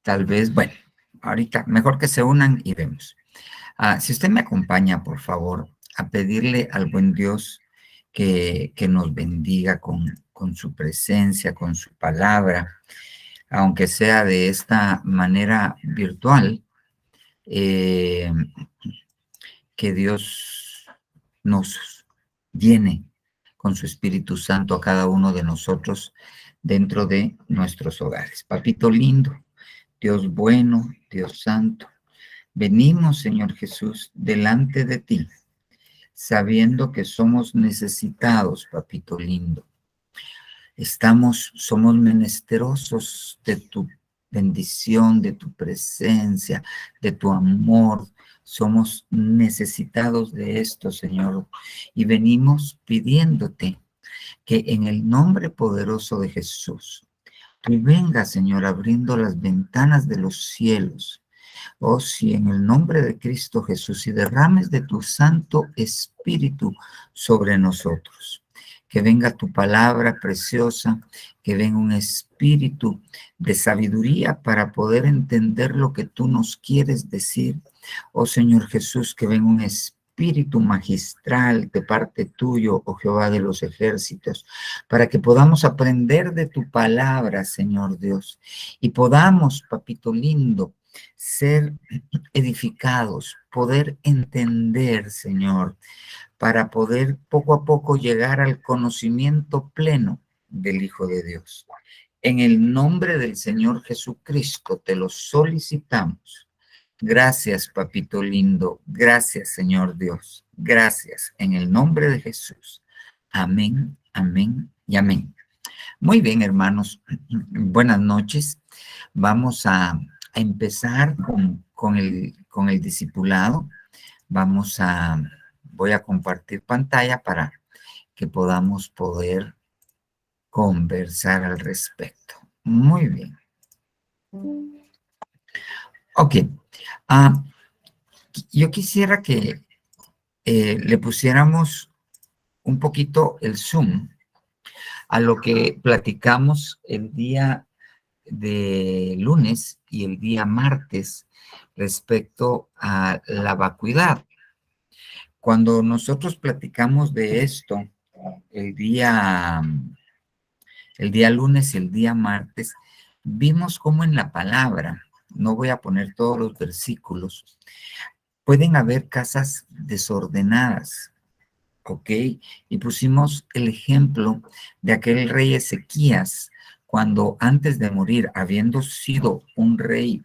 tal vez, bueno, ahorita mejor que se unan y vemos. Si usted me acompaña, por favor, a pedirle al buen Dios que nos bendiga con su presencia, con su palabra, aunque sea de esta manera virtual, eh, que Dios nos llene con su Espíritu Santo a cada uno de nosotros dentro de nuestros hogares. Papito lindo, Dios bueno, Dios santo, venimos, Señor Jesús, delante de ti, sabiendo que somos necesitados, papito lindo. Somos menesterosos de tu bendición, de tu presencia, de tu amor. Somos necesitados de esto, Señor. Y venimos pidiéndote que en el nombre poderoso de Jesús, tú vengas, Señor, abriendo las ventanas de los cielos. Oh, sí, en el nombre de Cristo Jesús, y derrames de tu Santo Espíritu sobre nosotros. Que venga tu palabra preciosa, que venga un espíritu de sabiduría para poder entender lo que tú nos quieres decir. Oh Señor Jesús, que venga un espíritu magistral de parte tuyo, oh Jehová de los ejércitos, para que podamos aprender de tu palabra, Señor Dios, y podamos, papito lindo, ser edificados, poder entender, Señor, para poder poco a poco llegar al conocimiento pleno del Hijo de Dios. En el nombre del Señor Jesucristo te lo solicitamos. Gracias, papito lindo. Gracias, Señor Dios. Gracias. En el nombre de Jesús. Amén, amén y amén. Muy bien, hermanos. Buenas noches. Vamos a empezar con el discipulado. Voy a compartir pantalla para que podamos poder conversar al respecto. Muy bien. Ok. Yo quisiera que le pusiéramos un poquito el zoom a lo que platicamos el día de lunes y el día martes respecto a la vacuidad. Cuando nosotros platicamos de esto, el día lunes y el día martes, vimos cómo en la palabra, no voy a poner todos los versículos, pueden haber casas desordenadas, ¿ok? Y pusimos el ejemplo de aquel rey Ezequías, cuando antes de morir, habiendo sido un rey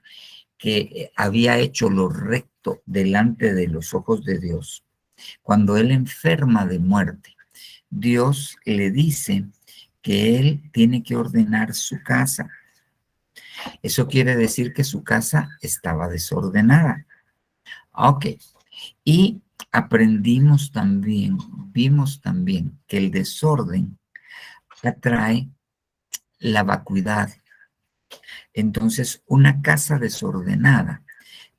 que había hecho lo recto delante de los ojos de Dios, cuando él enferma de muerte, Dios le dice que él tiene que ordenar su casa. Eso quiere decir que su casa estaba desordenada. Ok. Y vimos también que el desorden atrae la vacuidad. Entonces, una casa desordenada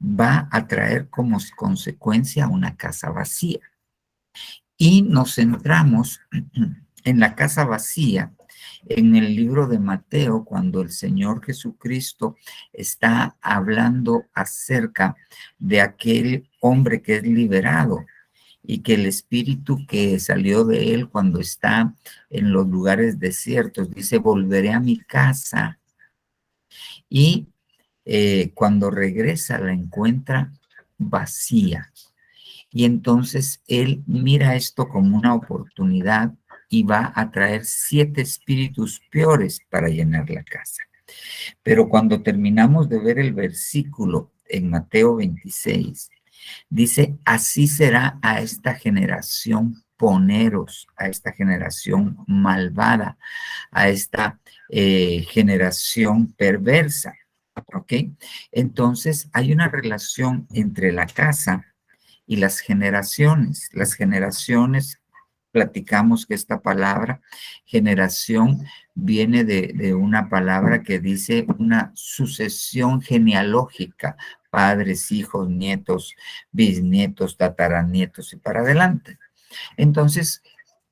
va a traer como consecuencia una casa vacía. Y nos centramos en la casa vacía en el libro de Mateo, cuando el Señor Jesucristo está hablando acerca de aquel hombre que es liberado y que el espíritu que salió de él cuando está en los lugares desiertos, dice, volveré a mi casa. Y cuando regresa la encuentra vacía. Y entonces él mira esto como una oportunidad y va a traer 7 espíritus peores para llenar la casa. Pero cuando terminamos de ver el versículo en Mateo 26, dice, así será a esta generación poneros, a esta generación malvada, a esta generación perversa. ¿Ok? Entonces hay una relación entre la casa y las generaciones. Las generaciones, platicamos que esta palabra generación viene de una palabra que dice una sucesión genealógica, padres, hijos, nietos, bisnietos, tataranietos y para adelante. Entonces,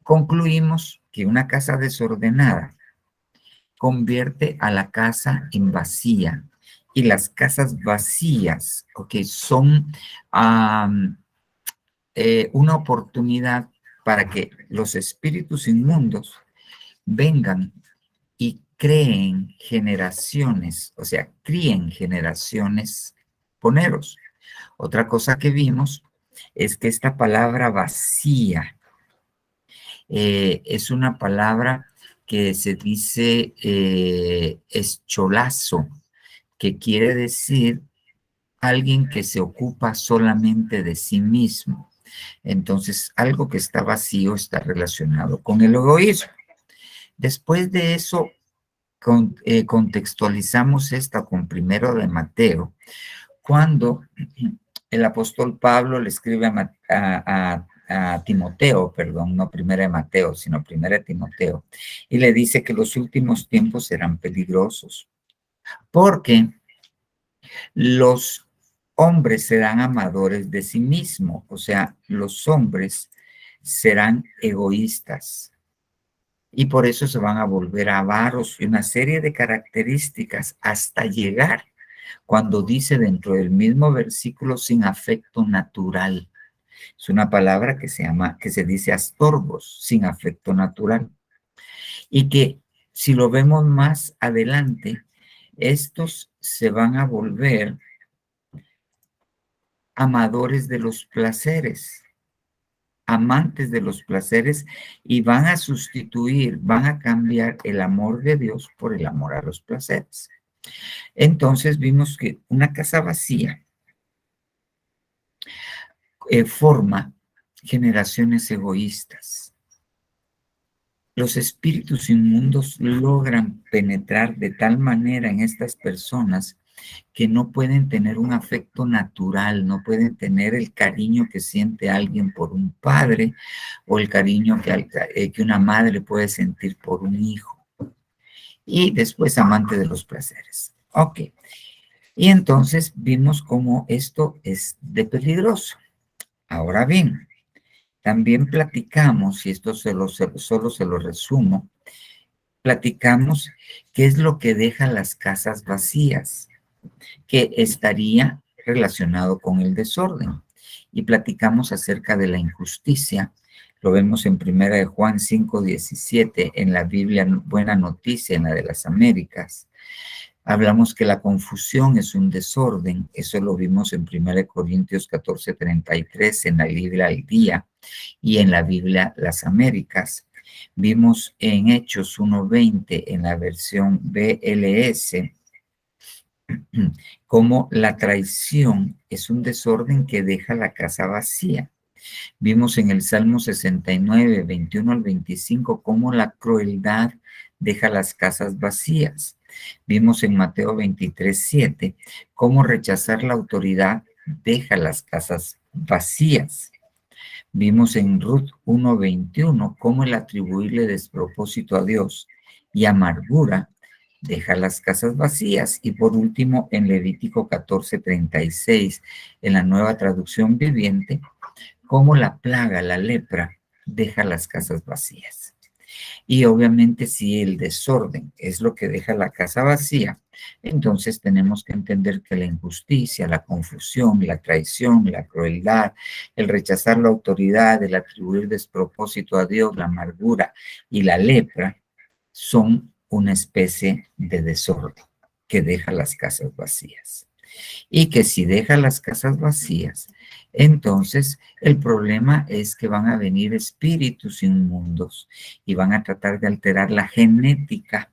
concluimos que una casa desordenada convierte a la casa en vacía y las casas vacías, ¿ok? Son una oportunidad para que los espíritus inmundos vengan y creen generaciones, o sea, críen generaciones poneros. Otra cosa que vimos es que esta palabra vacía es una palabra que se dice escholazo, que quiere decir alguien que se ocupa solamente de sí mismo. Entonces, algo que está vacío está relacionado con el egoísmo. Después de eso, contextualizamos esta con primero de Mateo, cuando el apóstol Pablo le escribe a Timoteo, perdón, no primera de Mateo, sino primera de Timoteo, y le dice que los últimos tiempos serán peligrosos, porque los hombres serán amadores de sí mismos, o sea, los hombres serán egoístas y por eso se van a volver avaros y una serie de características hasta llegar cuando dice dentro del mismo versículo sin afecto natural. Es una palabra que se dice astorbos, sin afecto natural. Y que si lo vemos más adelante, estos se van a volver amadores de los placeres, amantes de los placeres y van a sustituir, van a cambiar el amor de Dios por el amor a los placeres. Entonces vimos que una casa vacía forma generaciones egoístas. Los espíritus inmundos logran penetrar de tal manera en estas personas que no pueden tener un afecto natural, no pueden tener el cariño que siente alguien por un padre o el cariño que una madre puede sentir por un hijo. Y después amante de los placeres. Ok. Y entonces vimos cómo esto es de peligroso. Ahora bien, también platicamos, y esto solo se lo resumo, platicamos qué es lo que deja las casas vacías, que estaría relacionado con el desorden. Y platicamos acerca de la injusticia. Lo vemos en 1 de Juan 5:17, en la Biblia Buena Noticia, en la de las Américas. Hablamos que la confusión es un desorden. Eso lo vimos en 1 Corintios 14:33, en la Biblia al Día y en la Biblia Las Américas. Vimos en Hechos 1:20, en la versión BLS, cómo la traición es un desorden que deja la casa vacía. Vimos en el Salmo 69, 21 al 25, cómo la crueldad deja las casas vacías. Vimos en Mateo 23:7, cómo rechazar la autoridad deja las casas vacías. Vimos en Ruth 1:21, cómo el atribuirle despropósito a Dios y amargura deja las casas vacías. Y por último, en Levítico 14:36, en la Nueva Traducción Viviente, cómo la plaga, la lepra, deja las casas vacías. Y obviamente si el desorden es lo que deja la casa vacía, entonces tenemos que entender que la injusticia, la confusión, la traición, la crueldad, el rechazar la autoridad, el atribuir despropósito a Dios, la amargura y la lepra son una especie de desorden que deja las casas vacías. Y que si deja las casas vacías, entonces el problema es que van a venir espíritus inmundos y van a tratar de alterar la genética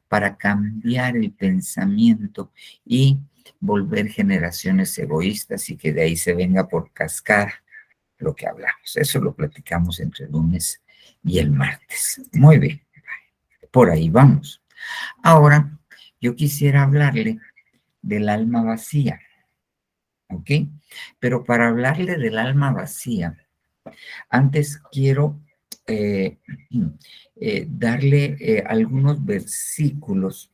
para cambiar el pensamiento y volver generaciones egoístas y que de ahí se venga por cascada lo que hablamos. Eso lo platicamos entre el lunes y el martes. Muy bien, por ahí vamos. Ahora, yo quisiera hablarle del alma vacía. ¿Ok? Pero para hablarle del alma vacía, antes quiero eh, darle algunos versículos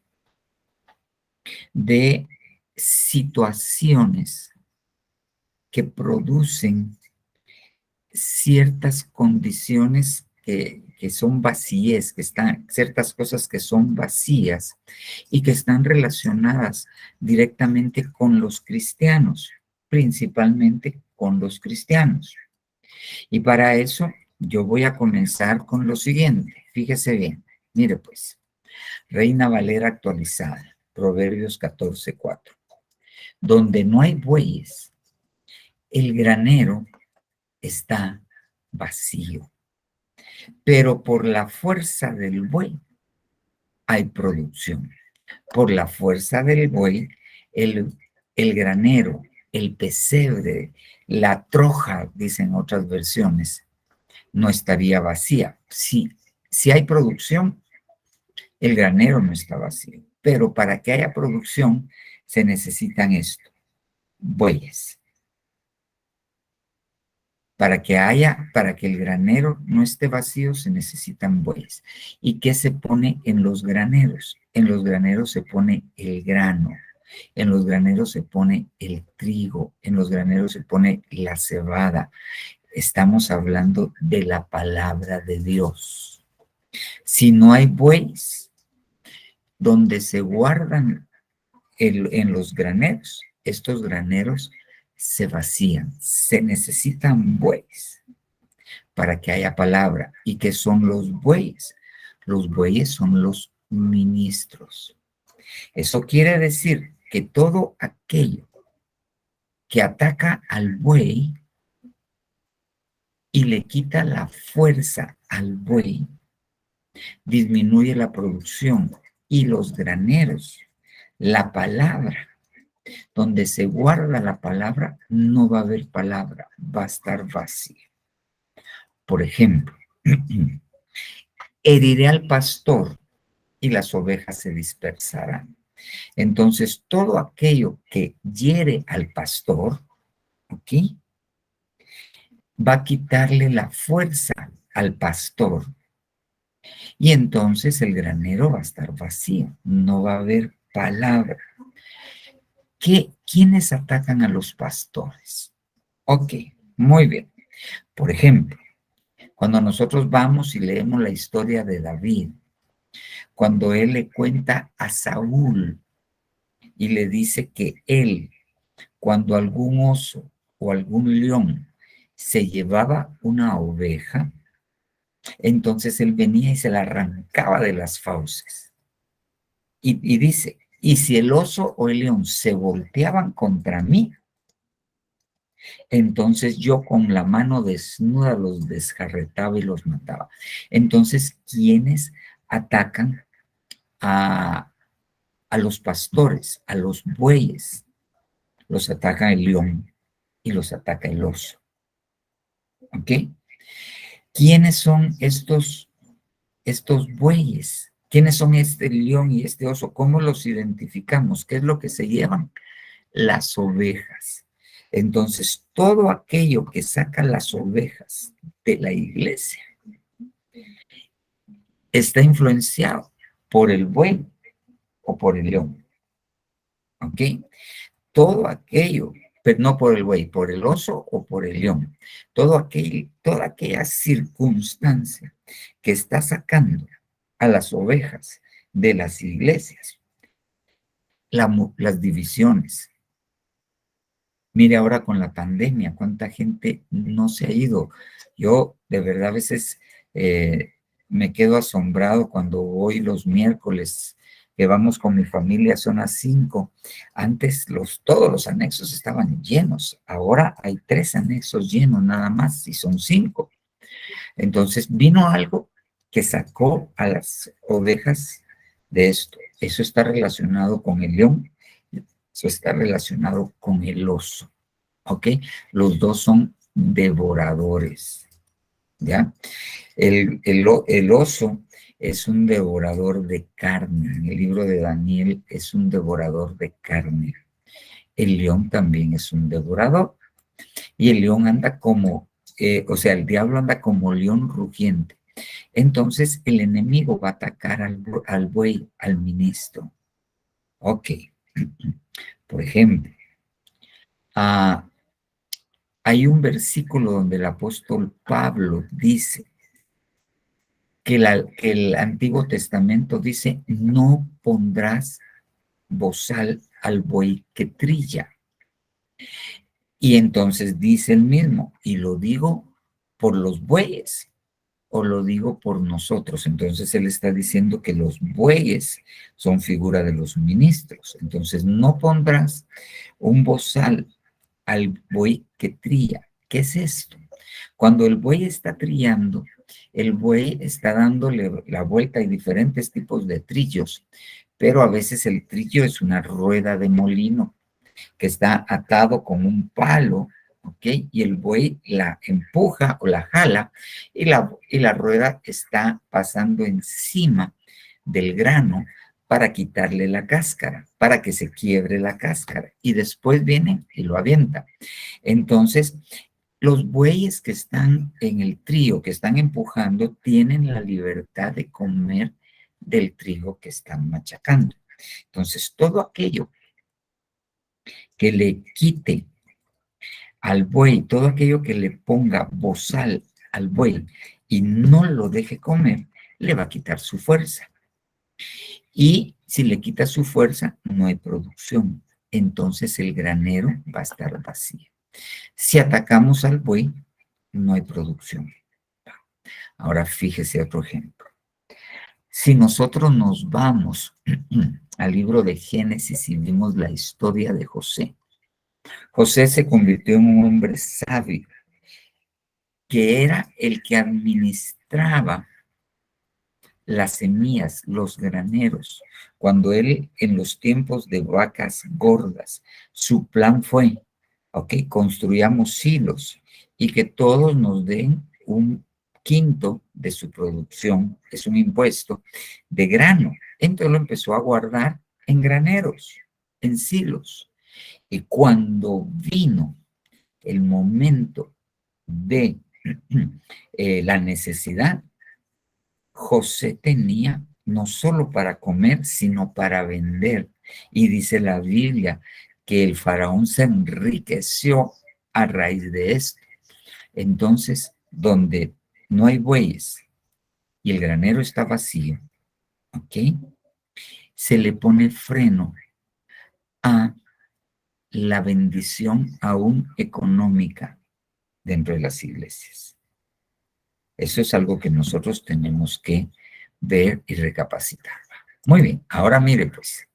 de situaciones que producen ciertas condiciones que que son vacíes, que están, ciertas cosas que son vacías y que están relacionadas directamente con los cristianos, principalmente con los cristianos. Y para eso yo voy a comenzar con lo siguiente. Fíjese bien. Mire pues, Reina Valera actualizada, Proverbios 14:4. Donde no hay bueyes, el granero está vacío, pero por la fuerza del buey hay producción. Por la fuerza del buey, el granero, el pesebre, la troja, dicen otras versiones, no estaría vacía. Si hay producción, el granero no está vacío. Pero para que haya producción, se necesitan esto, bueyes. Para que el granero no esté vacío, se necesitan bueyes. ¿Y qué se pone en los graneros? En los graneros se pone el grano, en los graneros se pone el trigo, en los graneros se pone la cebada. Estamos hablando de la palabra de Dios. Si no hay bueyes, donde se guardan en los graneros, estos graneros se vacían, se necesitan bueyes para que haya palabra. ¿Y qué son los bueyes? Los bueyes son los ministros. Eso quiere decir que todo aquello que ataca al buey y le quita la fuerza al buey, disminuye la producción y los graneros, la palabra, donde se guarda la palabra, no va a haber palabra, va a estar vacía. Por ejemplo, heriré al pastor y las ovejas se dispersarán. Entonces, todo aquello que hiere al pastor, ¿ok? Va a quitarle la fuerza al pastor. Y entonces el granero va a estar vacío, no va a haber palabra. ¿Quiénes atacan a los pastores? Ok, muy bien. Por ejemplo, cuando nosotros vamos y leemos la historia de David, cuando él le cuenta a Saúl y le dice que él, cuando algún oso o algún león se llevaba una oveja, entonces él venía y se la arrancaba de las fauces. Y dice, y si el oso o el león se volteaban contra mí, entonces yo con la mano desnuda los desjarretaba y los mataba. Entonces, ¿quiénes atacan a los pastores, a los bueyes? Los ataca el león y los ataca el oso. ¿Ok? ¿Quiénes son estos bueyes? ¿Quiénes son este león y este oso? ¿Cómo los identificamos? ¿Qué es lo que se llevan? Las ovejas. Entonces, todo aquello que saca las ovejas de la iglesia está influenciado por el buey o por el león. ¿Ok? Todo aquello, pero no por el buey, por el oso o por el león. Toda aquella circunstancia que está sacando a las ovejas de las iglesias, las divisiones. Mire ahora con la pandemia, cuánta gente no se ha ido. Yo de verdad a veces me quedo asombrado cuando voy los miércoles que vamos con mi familia, son las 5. Antes todos los anexos estaban llenos. Ahora hay 3 anexos llenos nada más y son 5. Entonces vino algo que sacó a las ovejas de esto. Eso está relacionado con el león, eso está relacionado con el oso. ¿Ok? Los dos son devoradores. ¿Ya? El oso es un devorador de carne. En el libro de Daniel es un devorador de carne. El león también es un devorador. Y el león anda como, el diablo anda como león rugiente. Entonces el enemigo va a atacar al buey, al ministro. Ok. Por ejemplo, hay un versículo donde el apóstol Pablo dice que el Antiguo Testamento dice, no pondrás bozal al buey que trilla. Y entonces dice el mismo, y lo digo por los bueyes, o lo digo por nosotros. Entonces él está diciendo que los bueyes son figura de los ministros. Entonces no pondrás un bozal al buey que trilla. ¿Qué es esto? Cuando el buey está trillando, el buey está dándole la vuelta. Hay diferentes tipos de trillos, pero a veces el trillo es una rueda de molino que está atado con un palo, ¿ok? Y el buey la empuja o la jala y la rueda está pasando encima del grano para quitarle la cáscara, para que se quiebre la cáscara. Y después viene y lo avienta. Entonces, los bueyes que están en el trigo, que están empujando, tienen la libertad de comer del trigo que están machacando. Entonces, todo aquello que le quite al buey, todo aquello que le ponga bozal al buey y no lo deje comer, le va a quitar su fuerza. Y si le quita su fuerza, no hay producción. Entonces el granero va a estar vacío. Si atacamos al buey, no hay producción. Ahora fíjese otro ejemplo. Si nosotros nos vamos al libro de Génesis y vimos la historia de José, José se convirtió en un hombre sabio, que era el que administraba las semillas, los graneros. Cuando él, en los tiempos de vacas gordas, su plan fue, ok, construyamos silos y que todos nos den un quinto de su producción, es un impuesto de grano. Entonces lo empezó a guardar en graneros, en silos. Y cuando vino el momento de la necesidad, José tenía no solo para comer, sino para vender. Y dice la Biblia que el faraón se enriqueció a raíz de esto. Entonces, donde no hay bueyes y el granero está vacío, ¿ok? Se le pone freno a la bendición aún económica dentro de las iglesias. Eso es algo que nosotros tenemos que ver y recapacitar. Muy bien, ahora mire pues,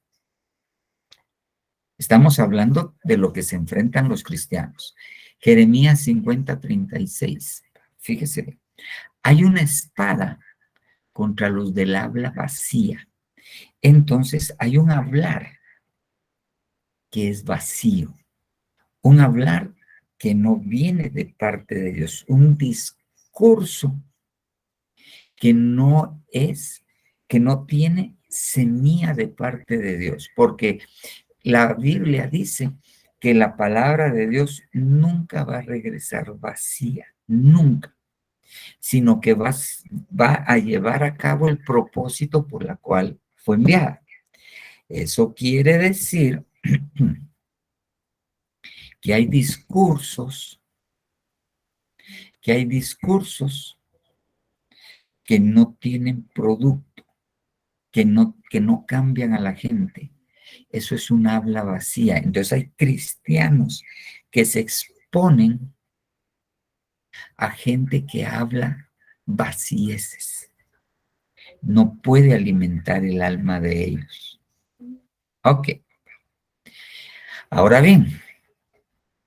estamos hablando de lo que se enfrentan los cristianos. Jeremías 50:36, fíjese, hay una espada contra los del habla vacía. Entonces hay un hablar que es vacío, un hablar que no viene de parte de Dios, un discurso que no es, que no tiene semilla de parte de Dios, porque la Biblia dice que la palabra de Dios nunca va a regresar vacía, nunca, sino que va a llevar a cabo el propósito por la cual fue enviada. Eso quiere decir que hay discursos, que no tienen producto, que no cambian a la gente. Eso es un habla vacía. Entonces hay cristianos que se exponen a gente que habla vacieces. No puede alimentar el alma de ellos. Ok. Ahora bien,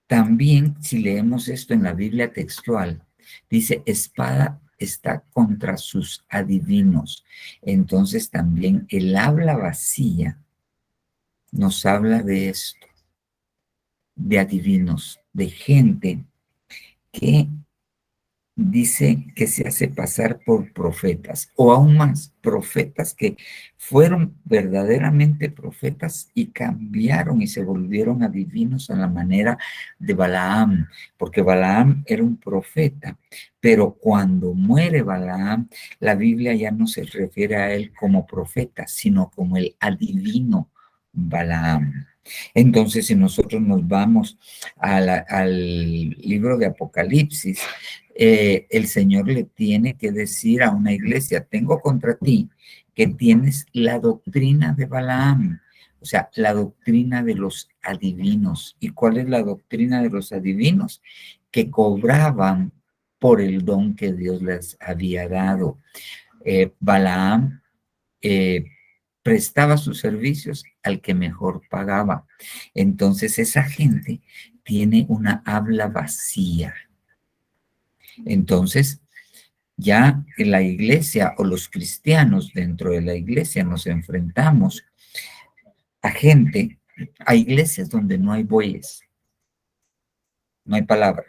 también si leemos esto en la Biblia textual, dice, espada está contra sus adivinos. Entonces también el habla vacía nos habla de esto, de adivinos, de gente que dice que se hace pasar por profetas, o aún más, profetas que fueron verdaderamente profetas y cambiaron y se volvieron adivinos a la manera de Balaam, porque Balaam era un profeta, pero cuando muere Balaam, la Biblia ya no se refiere a él como profeta, sino como el adivino Balaam. Entonces, si nosotros nos vamos al libro de Apocalipsis, el Señor le tiene que decir a una iglesia, tengo contra ti que tienes la doctrina de Balaam, o sea, la doctrina de los adivinos. ¿Y cuál es la doctrina de los adivinos? Que cobraban por el don que Dios les había dado. Balaam prestaba sus servicios al que mejor pagaba. Entonces esa gente tiene una habla vacía. Entonces, ya en la iglesia o los cristianos dentro de la iglesia nos enfrentamos a gente, a iglesias donde no hay bueyes, no hay palabra.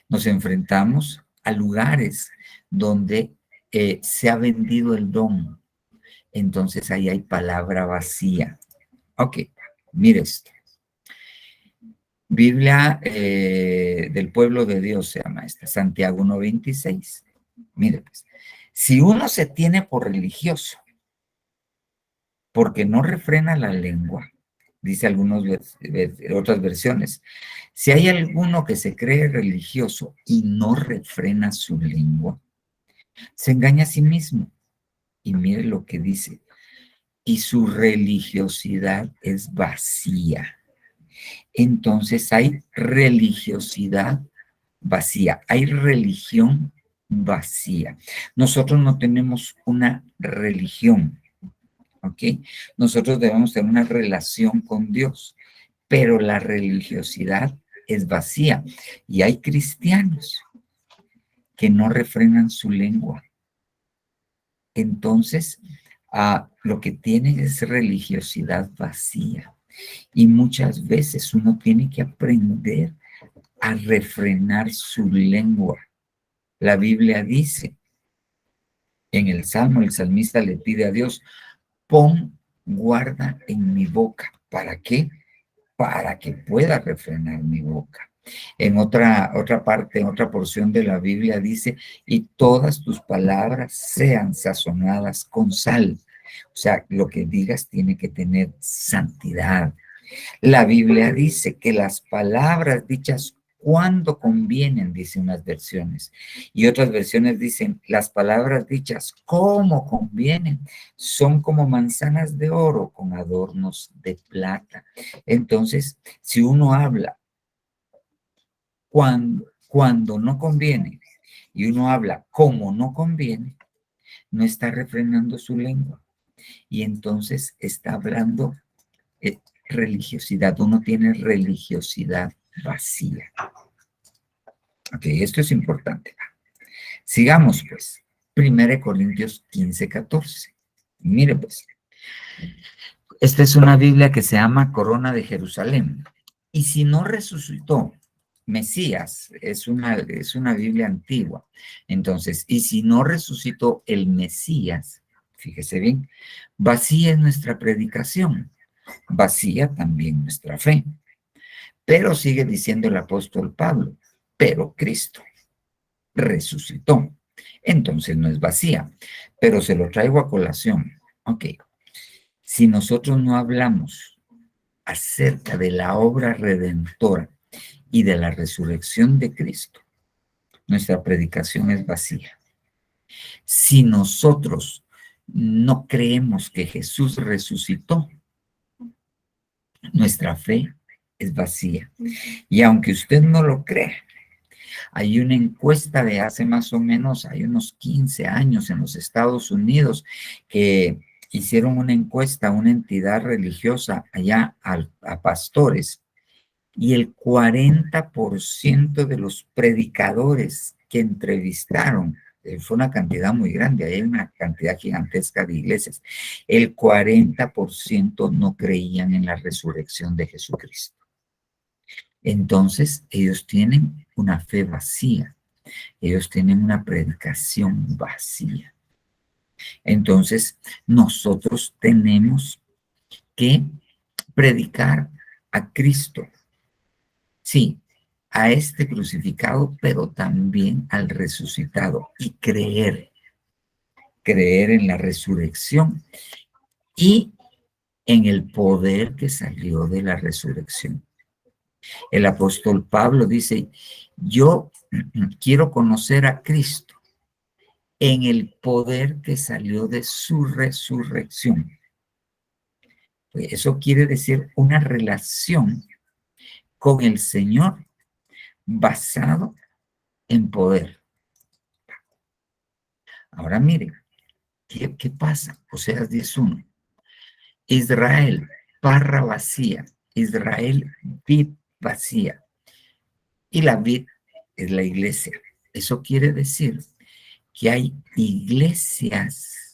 Nos enfrentamos a lugares donde se ha vendido el don. Entonces ahí hay palabra vacía. Ok, mire esto. Biblia del pueblo de Dios se llama esta, Santiago 1:26. Mire, pues, si uno se tiene por religioso, porque no refrena la lengua, dice otras versiones, si hay alguno que se cree religioso y no refrena su lengua, se engaña a sí mismo. Y mire lo que dice, y su religiosidad es vacía. Entonces hay religiosidad vacía, hay religión vacía. Nosotros no tenemos una religión, ¿ok? Nosotros debemos tener una relación con Dios, pero la religiosidad es vacía. Y hay cristianos que no refrenan su lengua. Entonces, lo que tienen es religiosidad vacía. Y muchas veces uno tiene que aprender a refrenar su lengua. La Biblia dice, en el Salmo, el salmista le pide a Dios, pon guarda en mi boca. ¿Para qué? Para que pueda refrenar mi boca. En otra parte, en otra porción de la Biblia dice, y todas tus palabras sean sazonadas con sal. O sea, lo que digas tiene que tener santidad. La Biblia dice que las palabras dichas cuando convienen, dice unas versiones, y otras versiones dicen las palabras dichas como convienen, son como manzanas de oro con adornos de plata. Entonces, si uno habla cuando no conviene y uno habla como no conviene, no está refrenando su lengua y entonces está hablando religiosidad, uno tiene religiosidad vacía. Ok, esto es importante. Sigamos pues. 1 Corintios 15:14. Mire pues, esta es una Biblia que se llama Corona de Jerusalén. Y si no resucitó Mesías, es una Biblia antigua. Entonces, y si no resucitó el Mesías, fíjese bien, vacía es nuestra predicación, vacía también nuestra fe. Pero sigue diciendo el apóstol Pablo, pero Cristo resucitó. Entonces no es vacía, pero se lo traigo a colación. Ok, si nosotros no hablamos acerca de la obra redentora y de la resurrección de Cristo, nuestra predicación es vacía. Si nosotros no creemos que Jesús resucitó, nuestra fe es vacía. Y aunque usted no lo cree, hay una encuesta de hace más o menos, hay unos 15 años en los Estados Unidos que hicieron una encuesta a una entidad religiosa allá a pastores y el 40% de los predicadores que entrevistaron, fue una cantidad muy grande, hay una cantidad gigantesca de iglesias, el 40% no creían en la resurrección de Jesucristo. Entonces, ellos tienen una fe vacía. Ellos tienen una predicación vacía. Entonces, nosotros tenemos que predicar a Cristo. Sí, a este crucificado, pero también al resucitado y creer en la resurrección y en el poder que salió de la resurrección. El apóstol Pablo dice, yo quiero conocer a Cristo en el poder que salió de su resurrección. Pues eso quiere decir una relación con el Señor basado en poder. Ahora miren, ¿qué pasa? Oseas 10:1. Israel, parra vacía. Israel, vid vacía. Y la vid es la iglesia. Eso quiere decir que hay iglesias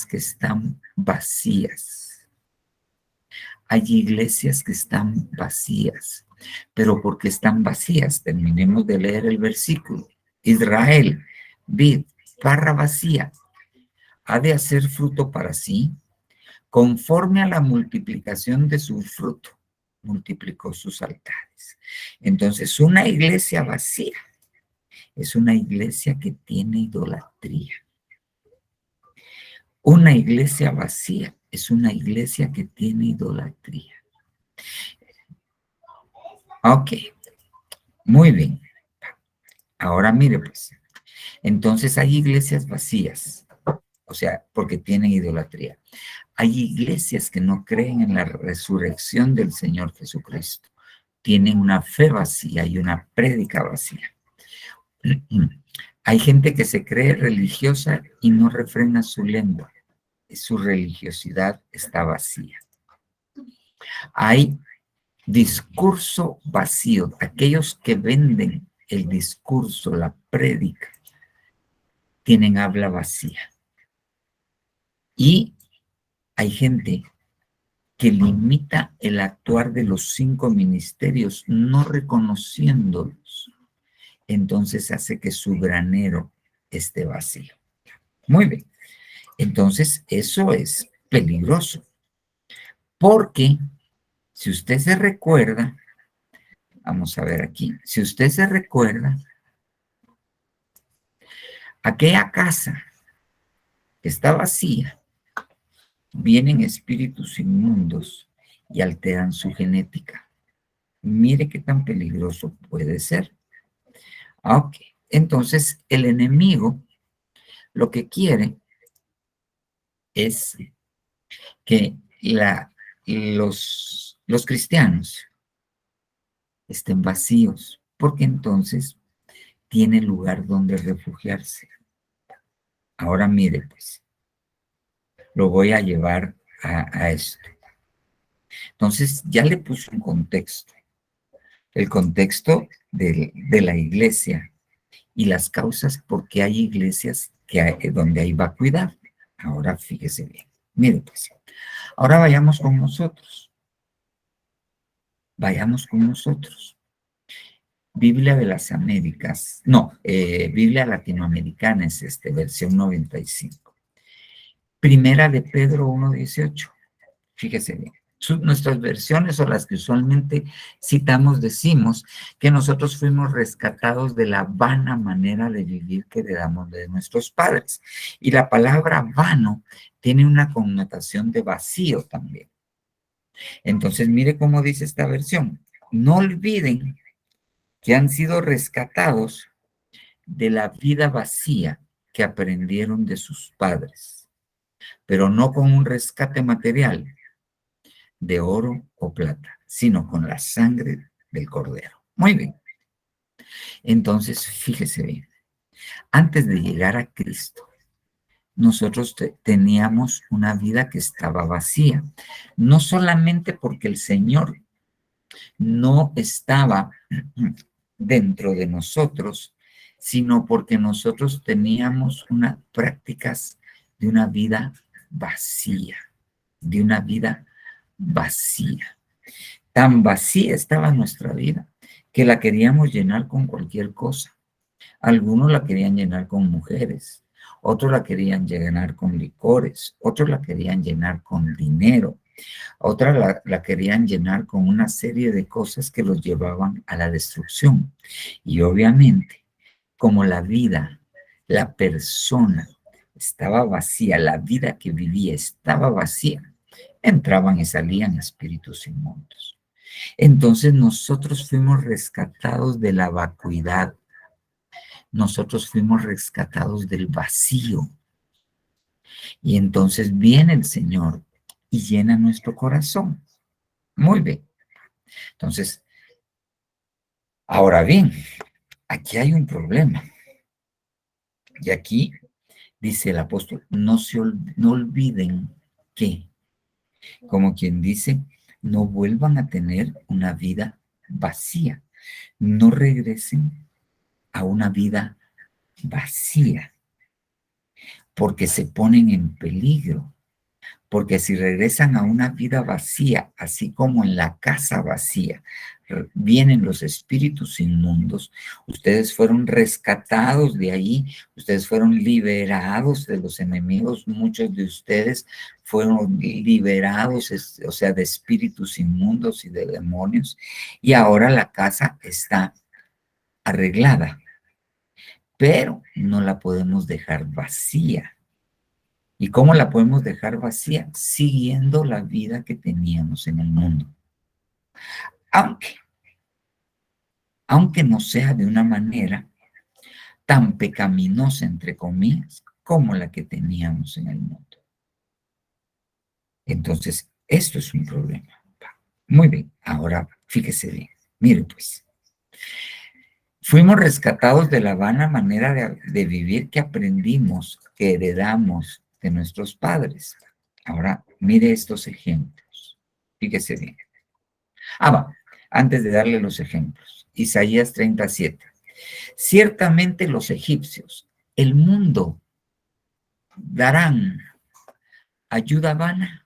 que están vacías. Hay iglesias que están vacías. Pero porque están vacías, terminemos de leer el versículo. Israel, vid, parra vacía, ha de hacer fruto para sí, conforme a la multiplicación de su fruto, multiplicó sus altares. Entonces, una iglesia vacía es una iglesia que tiene idolatría. Una iglesia vacía es una iglesia que tiene idolatría. Ok, muy bien. Ahora mire pues, entonces hay iglesias vacías, o sea, porque tienen idolatría. Hay iglesias que no creen en la resurrección del Señor Jesucristo. Tienen una fe vacía y una prédica vacía. Hay gente que se cree religiosa y no refrena su lengua. Su religiosidad está vacía. Hay discurso vacío. Aquellos que venden el discurso, la prédica, tienen habla vacía. Y hay gente que limita el actuar de los 5 ministerios, no reconociéndolos. Entonces hace que su granero esté vacío. Muy bien. Entonces eso es peligroso. Porque si usted se recuerda, vamos a ver aquí, si usted se recuerda, aquella casa que está vacía, vienen espíritus inmundos y alteran su genética. Mire qué tan peligroso puede ser. Ok, entonces el enemigo lo que quiere es que los cristianos estén vacíos, porque entonces tiene lugar donde refugiarse. Ahora mire, pues, lo voy a llevar a esto. Entonces, ya le puse un contexto. El contexto de la iglesia y las causas por qué hay iglesias donde hay vacuidad. Ahora fíjese bien. Mire, pues, ahora vayamos con nosotros. Vayamos con nosotros. Biblia de las Américas, no, Biblia latinoamericana es versión 95. Primera de Pedro 1:18. Fíjese bien. Nuestras versiones o las que usualmente citamos decimos que nosotros fuimos rescatados de la vana manera de vivir que heredamos de nuestros padres. Y la palabra vano tiene una connotación de vacío también. Entonces, mire cómo dice esta versión. No olviden que han sido rescatados de la vida vacía que aprendieron de sus padres, pero no con un rescate material de oro o plata, sino con la sangre del Cordero. Muy bien. Entonces, fíjese bien, antes de llegar a Cristo, nosotros teníamos una vida que estaba vacía, no solamente porque el Señor no estaba dentro de nosotros, sino porque nosotros teníamos unas prácticas de una vida vacía, de una vida vacía. Tan vacía estaba nuestra vida que la queríamos llenar con cualquier cosa. Algunos la querían llenar con mujeres, otros la querían llenar con licores, otros la querían llenar con dinero, otras la querían llenar con una serie de cosas que los llevaban a la destrucción. Y obviamente, como la vida, la persona estaba vacía, la vida que vivía estaba vacía, entraban y salían espíritus inmundos. Entonces nosotros fuimos rescatados de la vacuidad. Nosotros fuimos rescatados del vacío. Y entonces viene el Señor y llena nuestro corazón. Muy bien. Entonces, ahora bien, aquí hay un problema. Y aquí dice el apóstol, no olviden que, como quien dice, no vuelvan a tener una vida vacía. No regresen a una vida vacía, porque se ponen en peligro. Porque si regresan a una vida vacía, así como en la casa vacía, vienen los espíritus inmundos, ustedes fueron rescatados de ahí, ustedes fueron liberados de los enemigos, muchos de ustedes fueron liberados, o sea, de espíritus inmundos y de demonios, y ahora la casa está arreglada, pero no la podemos dejar vacía. ¿Y cómo la podemos dejar vacía? Siguiendo la vida que teníamos en el mundo. Aunque no sea de una manera tan pecaminosa, entre comillas, como la que teníamos en el mundo. Entonces, esto es un problema. Muy bien, ahora fíjese bien. Mire pues, fuimos rescatados de la vana manera de vivir que aprendimos, que heredamos de nuestros padres. Ahora, mire estos ejemplos. Fíjese bien. Va, antes de darle los ejemplos. Isaías 37. Ciertamente los egipcios, el mundo, darán ayuda vana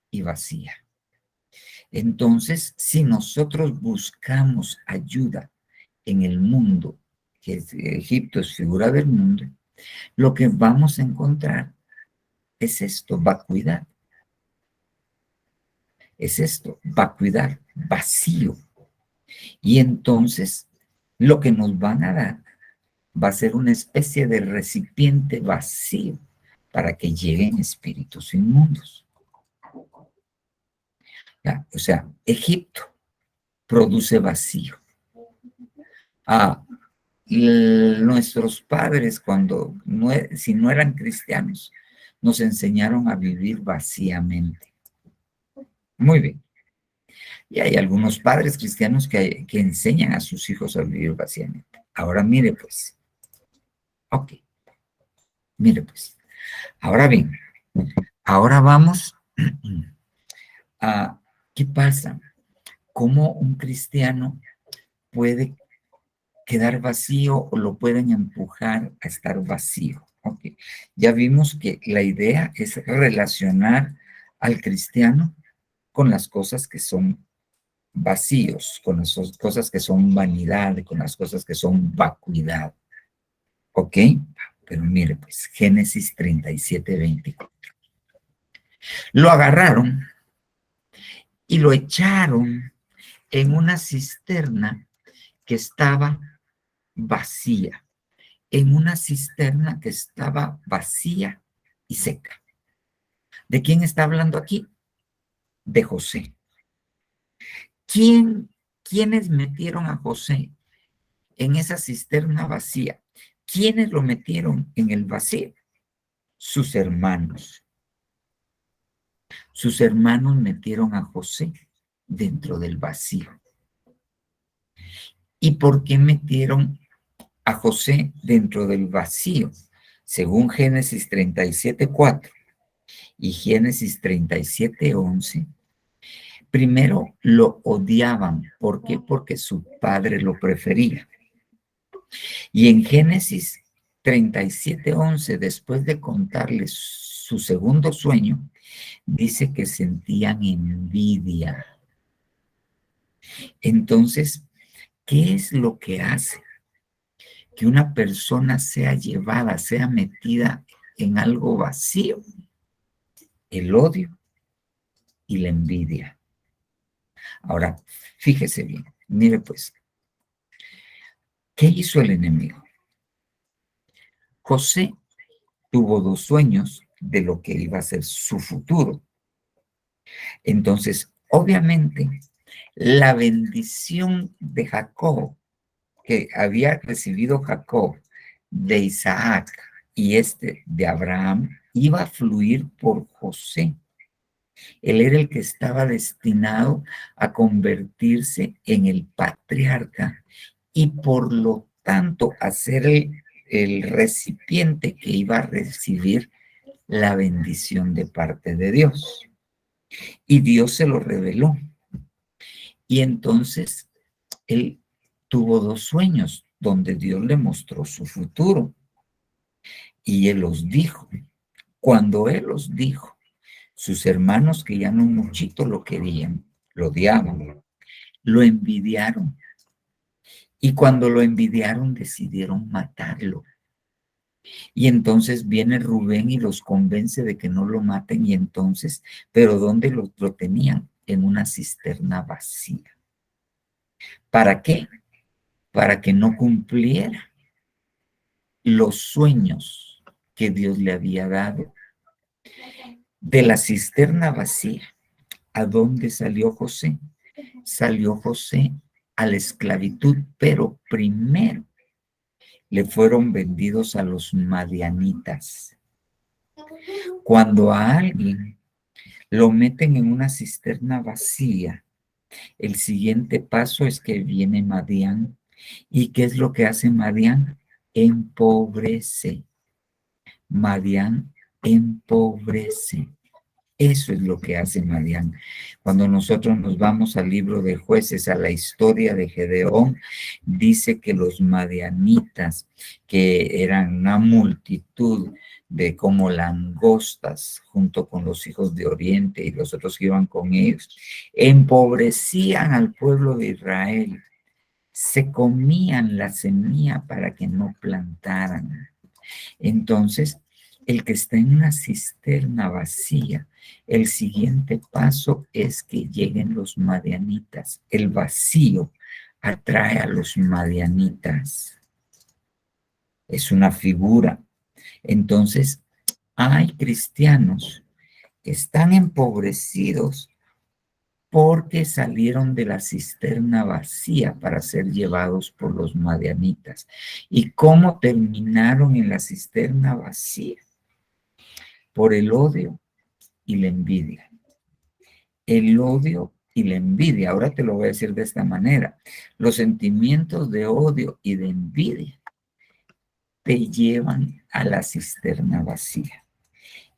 y vacía. Entonces, si nosotros buscamos ayuda en el mundo, que Egipto es figura del mundo, lo que vamos a encontrar es esto, vacuidad. Es esto, vacuidad, vacío. Y entonces, lo que nos van a dar va a ser una especie de recipiente vacío para que lleguen espíritus inmundos. ¿Ya? O sea, Egipto produce vacío. Nuestros padres, si no eran cristianos, nos enseñaron a vivir vacíamente. Muy bien. Y hay algunos padres cristianos que enseñan a sus hijos a vivir vacíamente. Ahora mire pues. Ok. Mire pues. Ahora bien, ahora vamos a qué pasa. ¿Cómo un cristiano puede quedar vacío o lo pueden empujar a estar vacío? Okay. Ya vimos que la idea es relacionar al cristiano con las cosas que son vacíos, con las cosas que son vanidad, con las cosas que son vacuidad. ¿Ok? Pero mire, pues, Génesis 37, 24. Lo agarraron y lo echaron en una cisterna que estaba vacía, en una cisterna que estaba vacía y seca. ¿De quién está hablando aquí? De José. ¿Quiénes metieron a José en esa cisterna vacía? ¿Quiénes lo metieron en el vacío? Sus hermanos. Sus hermanos metieron a José dentro del vacío. ¿Y por qué metieron a José dentro del vacío? Según Génesis 37:4 y Génesis 37:11, primero lo odiaban. ¿Por qué? Porque su padre lo prefería. Y en Génesis 37:11, después de contarles su segundo sueño, dice que sentían envidia. Entonces, ¿qué es lo que hace que una persona sea llevada, sea metida en algo vacío? El odio y la envidia. Ahora, fíjese bien, mire pues, ¿qué hizo el enemigo? José tuvo dos sueños de lo que iba a ser su futuro. Entonces, obviamente, La bendición de Jacob, que había recibido Jacob de Isaac y de Abraham, iba a fluir por José. Él era el que estaba destinado a convertirse en el patriarca y por lo tanto a ser el recipiente que iba a recibir la bendición de parte de Dios. Y Dios se lo reveló. Y entonces él tuvo 2 sueños donde Dios le mostró su futuro. Y él los dijo. Cuando él los dijo, sus hermanos, que ya no muchito lo querían, lo odiaban, lo envidiaron. Y cuando lo envidiaron, decidieron matarlo. Y entonces viene Rubén y los convence de que no lo maten. Y entonces, ¿pero dónde lo tenían? En una cisterna vacía. ¿Para qué? Para que no cumpliera los sueños que Dios le había dado. De la cisterna vacía, ¿a dónde salió José? Salió José a la esclavitud, pero primero le fueron vendidos a los madianitas. Cuando a alguien lo meten en una cisterna vacía, el siguiente paso es que viene Madián. ¿Y qué es lo que hace Madián? Empobrece. Madián empobrece. Eso es lo que hace Madián. Cuando nosotros nos vamos al libro de Jueces, a la historia de Gedeón, dice que los madianitas, que eran una multitud de como langostas, junto con los hijos de Oriente y los otros que iban con ellos, empobrecían al pueblo de Israel. Se comían la semilla para que no plantaran. Entonces, el que está en una cisterna vacía, el siguiente paso es que lleguen los madianitas. El vacío atrae a los madianitas. Es una figura. Entonces, hay cristianos que están empobrecidos porque salieron de la cisterna vacía para ser llevados por los madianitas. ¿Y cómo terminaron en la cisterna vacía? Por el odio y la envidia. El odio y la envidia, ahora te lo voy a decir de esta manera, los sentimientos de odio y de envidia te llevan a la cisterna vacía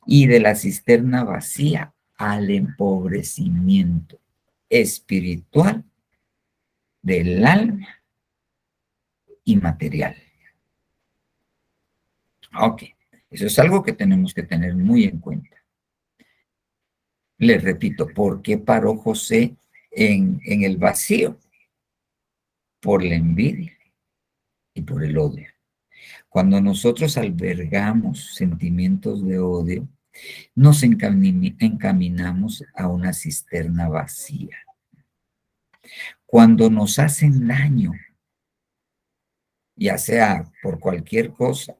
y de la cisterna vacía al empobrecimiento espiritual del alma y material. Ok, eso es algo que tenemos que tener muy en cuenta. Les repito, ¿por qué paró José en el vacío? Por la envidia y por el odio. Cuando nosotros albergamos sentimientos de odio, nos encaminamos a una cisterna vacía. Cuando nos hacen daño, ya sea por cualquier cosa,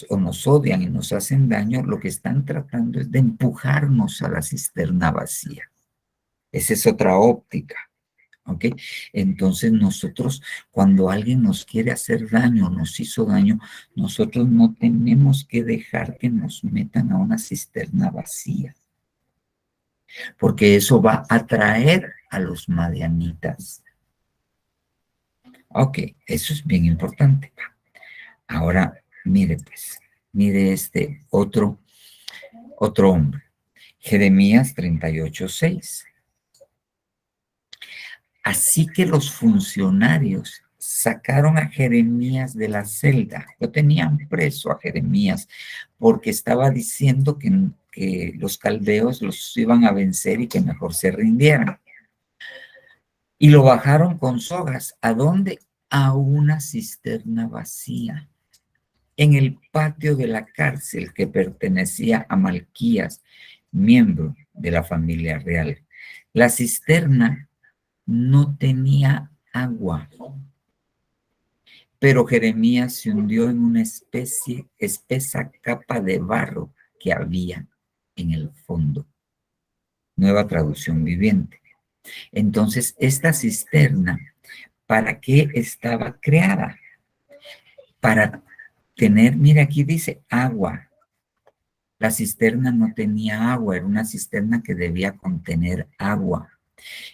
o nos odian y nos hacen daño, lo que están tratando es de empujarnos a la cisterna vacía. Esa es otra óptica. ¿Ok? Entonces nosotros, cuando alguien nos quiere hacer daño, nos hizo daño, nosotros no tenemos que dejar que nos metan a una cisterna vacía, porque eso va a atraer a los madianitas. Ok, eso es bien importante. Ahora, mire pues, mire este otro hombre, Jeremías 38:6. Así que los funcionarios sacaron a Jeremías de la celda. Lo tenían preso a Jeremías porque estaba diciendo que los caldeos los iban a vencer y que mejor se rindieran. Y lo bajaron con sogas. ¿A dónde? A una cisterna vacía en el patio de la cárcel que pertenecía a Malquías, miembro de la familia real. La cisterna no tenía agua, pero Jeremías se hundió en una espesa capa de barro que había en el fondo. Nueva traducción viviente. Entonces, esta cisterna, ¿para qué estaba creada? Para tener, mira, aquí dice agua. La cisterna no tenía agua, era una cisterna que debía contener agua.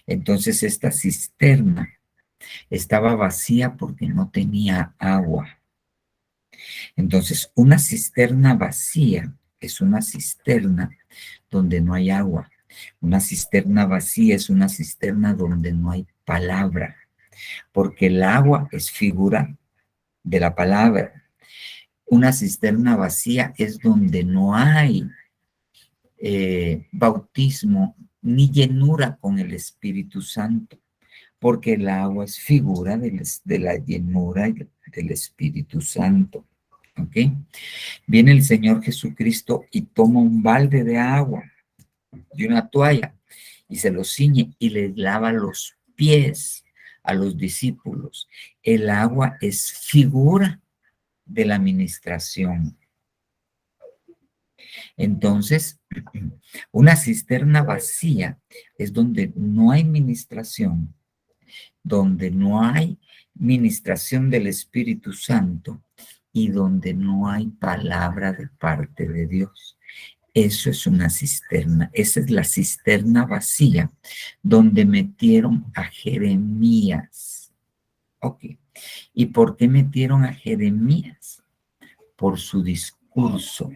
Entonces, esta cisterna estaba vacía porque no tenía agua. Entonces, una cisterna vacía es una cisterna donde no hay agua. Una cisterna vacía es una cisterna donde no hay palabra, porque el agua es figura de la palabra. Una cisterna vacía es donde no hay bautismo ni llenura con el Espíritu Santo, porque el agua es figura de la llenura del Espíritu Santo. ¿Ok? Viene el Señor Jesucristo y toma un balde de agua y una toalla y se los ciñe y les lava los pies a los discípulos. El agua es figura de la administración. Entonces, una cisterna vacía es donde no hay ministración, donde no hay ministración del Espíritu Santo y donde no hay palabra de parte de Dios. Eso es una cisterna. Esa es la cisterna vacía donde metieron a Jeremías. Ok. ¿Y por qué metieron a Jeremías? Por su discurso.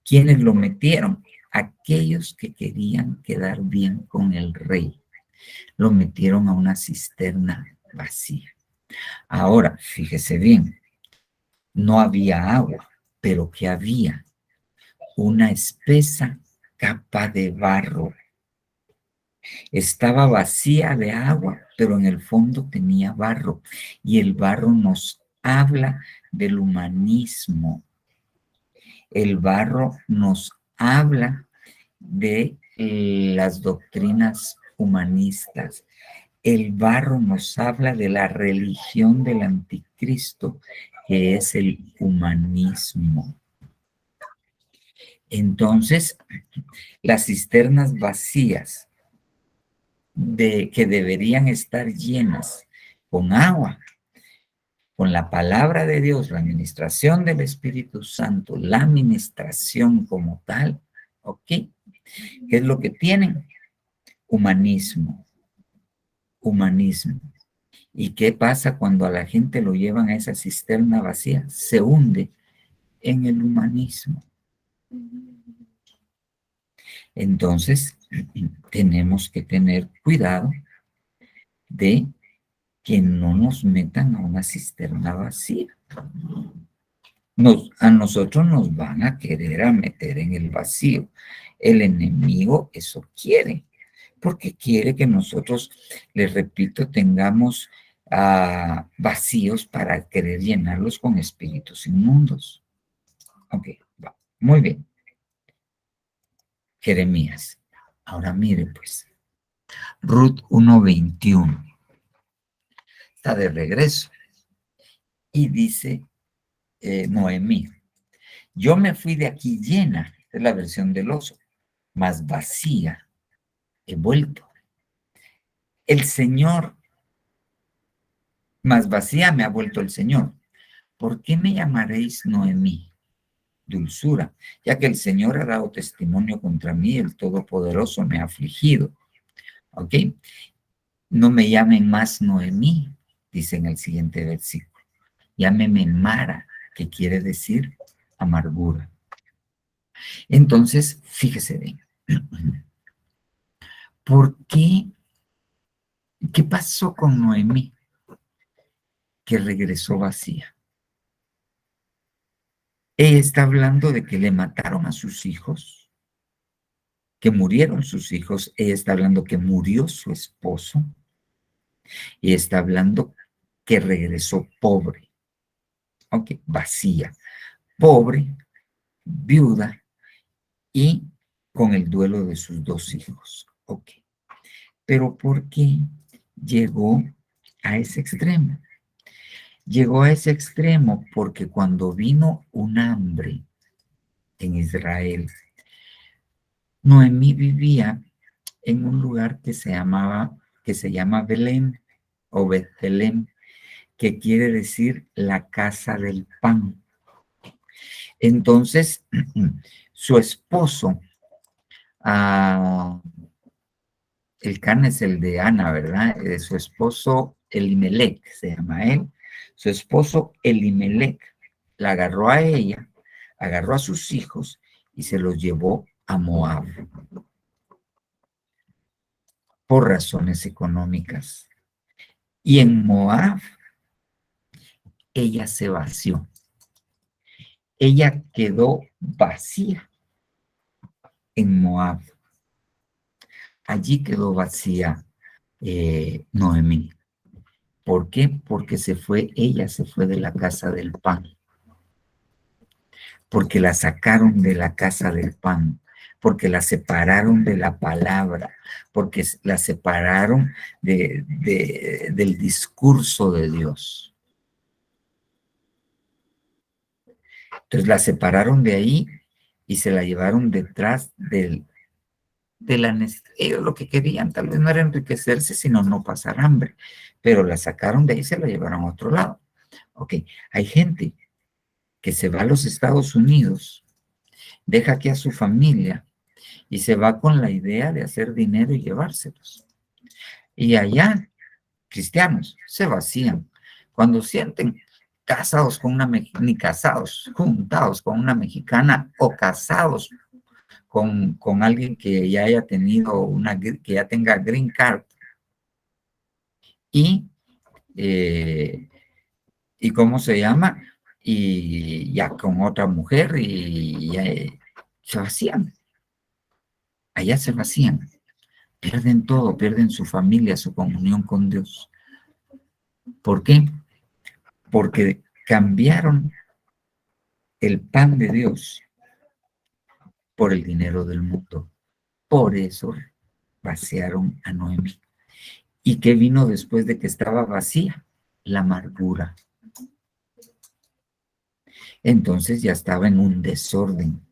¿Quiénes lo metieron? Aquellos que querían quedar bien con el rey. Lo metieron a una cisterna vacía. Ahora, fíjese bien, no había agua, pero ¿qué había? Una espesa capa de barro. Estaba vacía de agua, pero en el fondo tenía barro. Y el barro nos habla del humanismo. El barro nos habla de las doctrinas humanistas. El barro nos habla de la religión del anticristo, que es el humanismo. Entonces, las cisternas vacías que deberían estar llenas con agua, con la palabra de Dios, la administración del Espíritu Santo, la administración como tal, ¿ok? ¿Qué es lo que tienen? Humanismo. Humanismo. ¿Y qué pasa cuando a la gente lo llevan a esa cisterna vacía? Se hunde en el humanismo. Entonces, tenemos que tener cuidado de que no nos metan a una cisterna vacía. A nosotros nos van a querer a meter en el vacío. El enemigo eso quiere, porque quiere que nosotros, les repito, tengamos vacíos para querer llenarlos con espíritus inmundos. Ok, va. Muy bien. Jeremías. Ahora mire pues, Ruth 1:21. Está de regreso. Y dice Noemí, yo me fui de aquí llena, esta es la versión del oso, más vacía he vuelto. El Señor, más vacía me ha vuelto el Señor. ¿Por qué me llamaréis Noemí? Dulzura, ya que el Señor ha dado testimonio contra mí, el Todopoderoso me ha afligido. ¿Ok? No me llamen más Noemí, dice en el siguiente versículo. Llámeme Mara, que quiere decir amargura. Entonces, fíjese bien. ¿Por qué? ¿Qué pasó con Noemí? Que regresó vacía. Ella está hablando de que le mataron a sus hijos, que murieron sus hijos. Ella está hablando que murió su esposo. Y está hablando que regresó pobre. Ok, vacía. Pobre, viuda y con el duelo de sus dos hijos. Ok. Pero ¿por qué llegó a ese extremo? Llegó a ese extremo porque cuando vino un hambre en Israel, Noemí vivía en un lugar que se llama Belén o Betlehem, que quiere decir la casa del pan. Entonces, su esposo, el Can es el de Ana, ¿verdad? Su esposo Elimelech, se llama él. Su esposo Elimelech la agarró a ella, agarró a sus hijos y se los llevó a Moab por razones económicas. Y en Moab ella se vació. Ella quedó vacía en Moab. Allí quedó vacía Noemí. ¿Por qué? Porque ella se fue de la casa del pan. Porque la sacaron de la casa del pan, porque la separaron de la palabra, porque la separaron del discurso de Dios. Entonces la separaron de ahí y se la llevaron detrás de la necesidad. Ellos lo que querían tal vez no era enriquecerse, sino no pasar hambre, pero la sacaron de ahí y se la llevaron a otro lado. Ok, hay gente que se va a los Estados Unidos, deja aquí a su familia y se va con la idea de hacer dinero y llevárselos. Y allá, cristianos, se vacían. Cuando sienten casados con ni casados, juntados con una mexicana o casados con alguien que ya haya tenido que ya tenga green card y, y ¿cómo se llama? Y ya con otra mujer y ya, se vacían. Allá se vacían. Pierden todo, pierden su familia, su comunión con Dios. ¿Por qué? Porque cambiaron el pan de Dios por el dinero del mundo. Por eso vaciaron a Noemí. ¿Y qué vino después de que estaba vacía? La amargura. Entonces ya estaba en un desorden.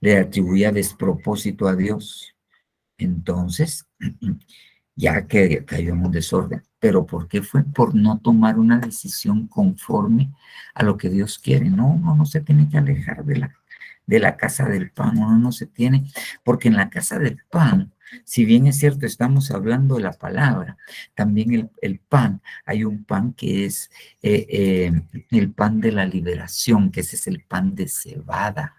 Le atribuía despropósito a Dios. Entonces, ya que cayó en un desorden. ¿Pero por qué fue? Por no tomar una decisión conforme a lo que Dios quiere. No, uno no se tiene que alejar de la casa del pan, uno no se tiene, porque en la casa del pan, si bien es cierto, estamos hablando de la palabra, también el pan, hay un pan que es el pan de la liberación, que ese es el pan de cebada.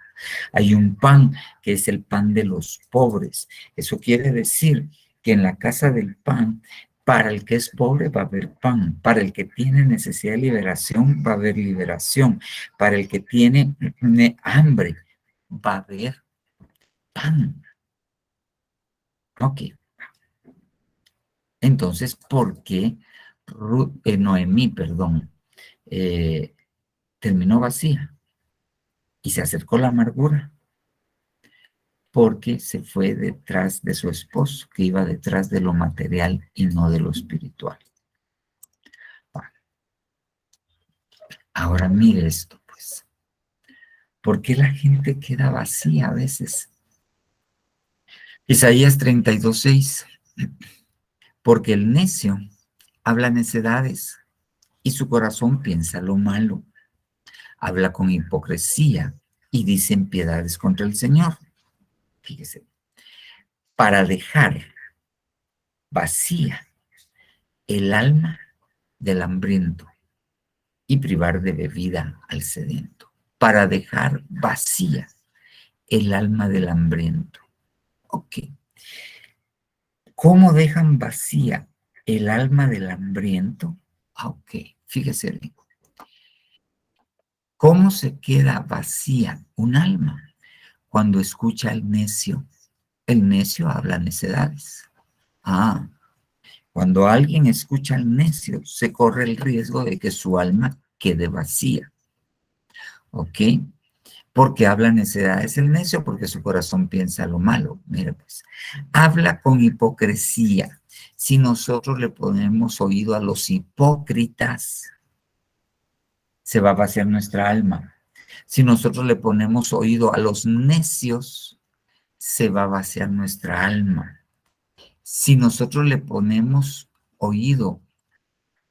Hay un pan que es el pan de los pobres. Eso quiere decir que en la casa del pan, para el que es pobre va a haber pan, para el que tiene necesidad de liberación va a haber liberación, para el que tiene hambre va a haber pan. Ok. Entonces, ¿por qué Noemí, perdón, terminó vacía y se acercó la amargura? Porque se fue detrás de su esposo, que iba detrás de lo material y no de lo espiritual. Bueno, ahora mire esto, pues. ¿Por qué la gente queda vacía a veces? Isaías 32:6. Porque el necio habla necedades y su corazón piensa lo malo. Habla con hipocresía y dice impiedades contra el Señor. Fíjese, para dejar vacía el alma del hambriento y privar de bebida al sediento. Para dejar vacía el alma del hambriento. Ok. ¿Cómo dejan vacía el alma del hambriento? Ok, fíjese bien. ¿Cómo se queda vacía un alma? Cuando escucha al necio. El necio habla necedades. Cuando alguien escucha al necio, se corre el riesgo de que su alma quede vacía. ¿Ok? Porque habla necedades el necio, porque su corazón piensa lo malo. Mira pues, habla con hipocresía. Si nosotros le ponemos oído a los hipócritas, se va a vaciar nuestra alma. Si nosotros le ponemos oído a los necios, se va a vaciar nuestra alma. Si nosotros le ponemos oído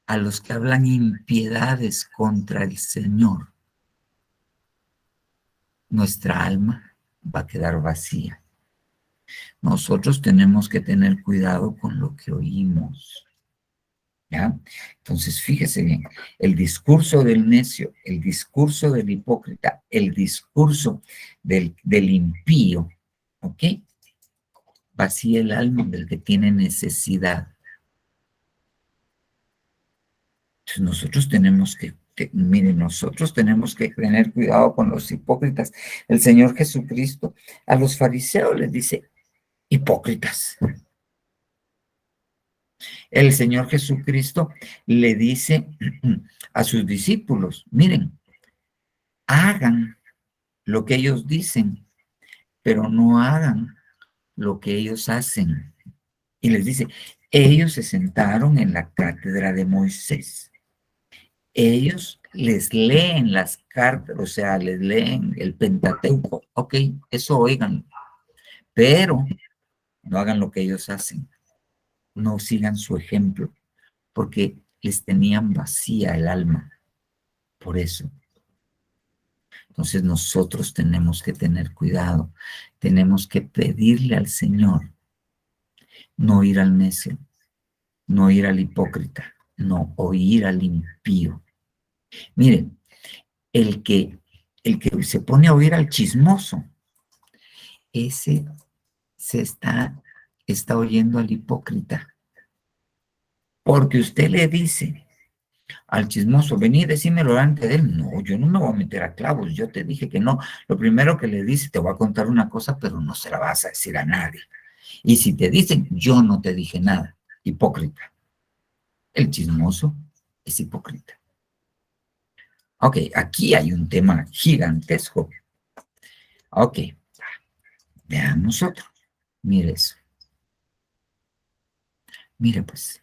a los que hablan impiedades contra el Señor, nuestra alma va a quedar vacía. Nosotros tenemos que tener cuidado con lo que oímos. ¿Ya? Entonces, fíjese bien, el discurso del necio, el discurso del hipócrita, el discurso del impío, ¿ok? Vacía el alma del que tiene necesidad. Entonces, nosotros tenemos miren, nosotros tenemos que tener cuidado con los hipócritas. El Señor Jesucristo a los fariseos les dice, hipócritas. El Señor Jesucristo le dice a sus discípulos, miren, hagan lo que ellos dicen, pero no hagan lo que ellos hacen. Y les dice, ellos se sentaron en la cátedra de Moisés. Ellos les leen las cartas, o sea, les leen el Pentateuco. Ok, eso oigan, pero no hagan lo que ellos hacen. No sigan su ejemplo, porque les tenían vacía el alma. Por eso. Entonces nosotros tenemos que tener cuidado. Tenemos que pedirle al Señor no ir al necio, no ir al hipócrita, no oír al impío. Miren, el que, el que se pone a oír al chismoso, ese se está oyendo al hipócrita. Porque usted le dice al chismoso, vení, decímelo delante de él. No, yo no me voy a meter a clavos, yo te dije que no. Lo primero que le dice, te voy a contar una cosa, pero no se la vas a decir a nadie. Y si te dicen, yo no te dije nada, hipócrita. El chismoso es hipócrita. Ok, aquí hay un tema gigantesco. Ok, veamos otro. Mire eso. Mire pues,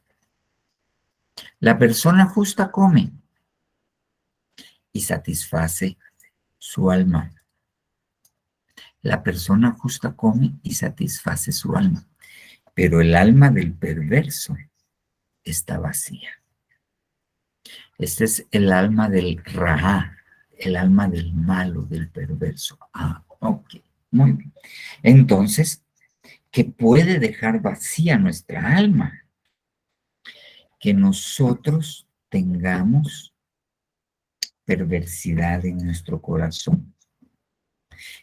la persona justa come y satisface su alma. La persona justa come y satisface su alma, pero el alma del perverso está vacía. Este es el alma del Ra, el alma del malo, del perverso. Ah, ok, muy bien. Entonces, ¿qué puede dejar vacía nuestra alma? Que nosotros tengamos perversidad en nuestro corazón,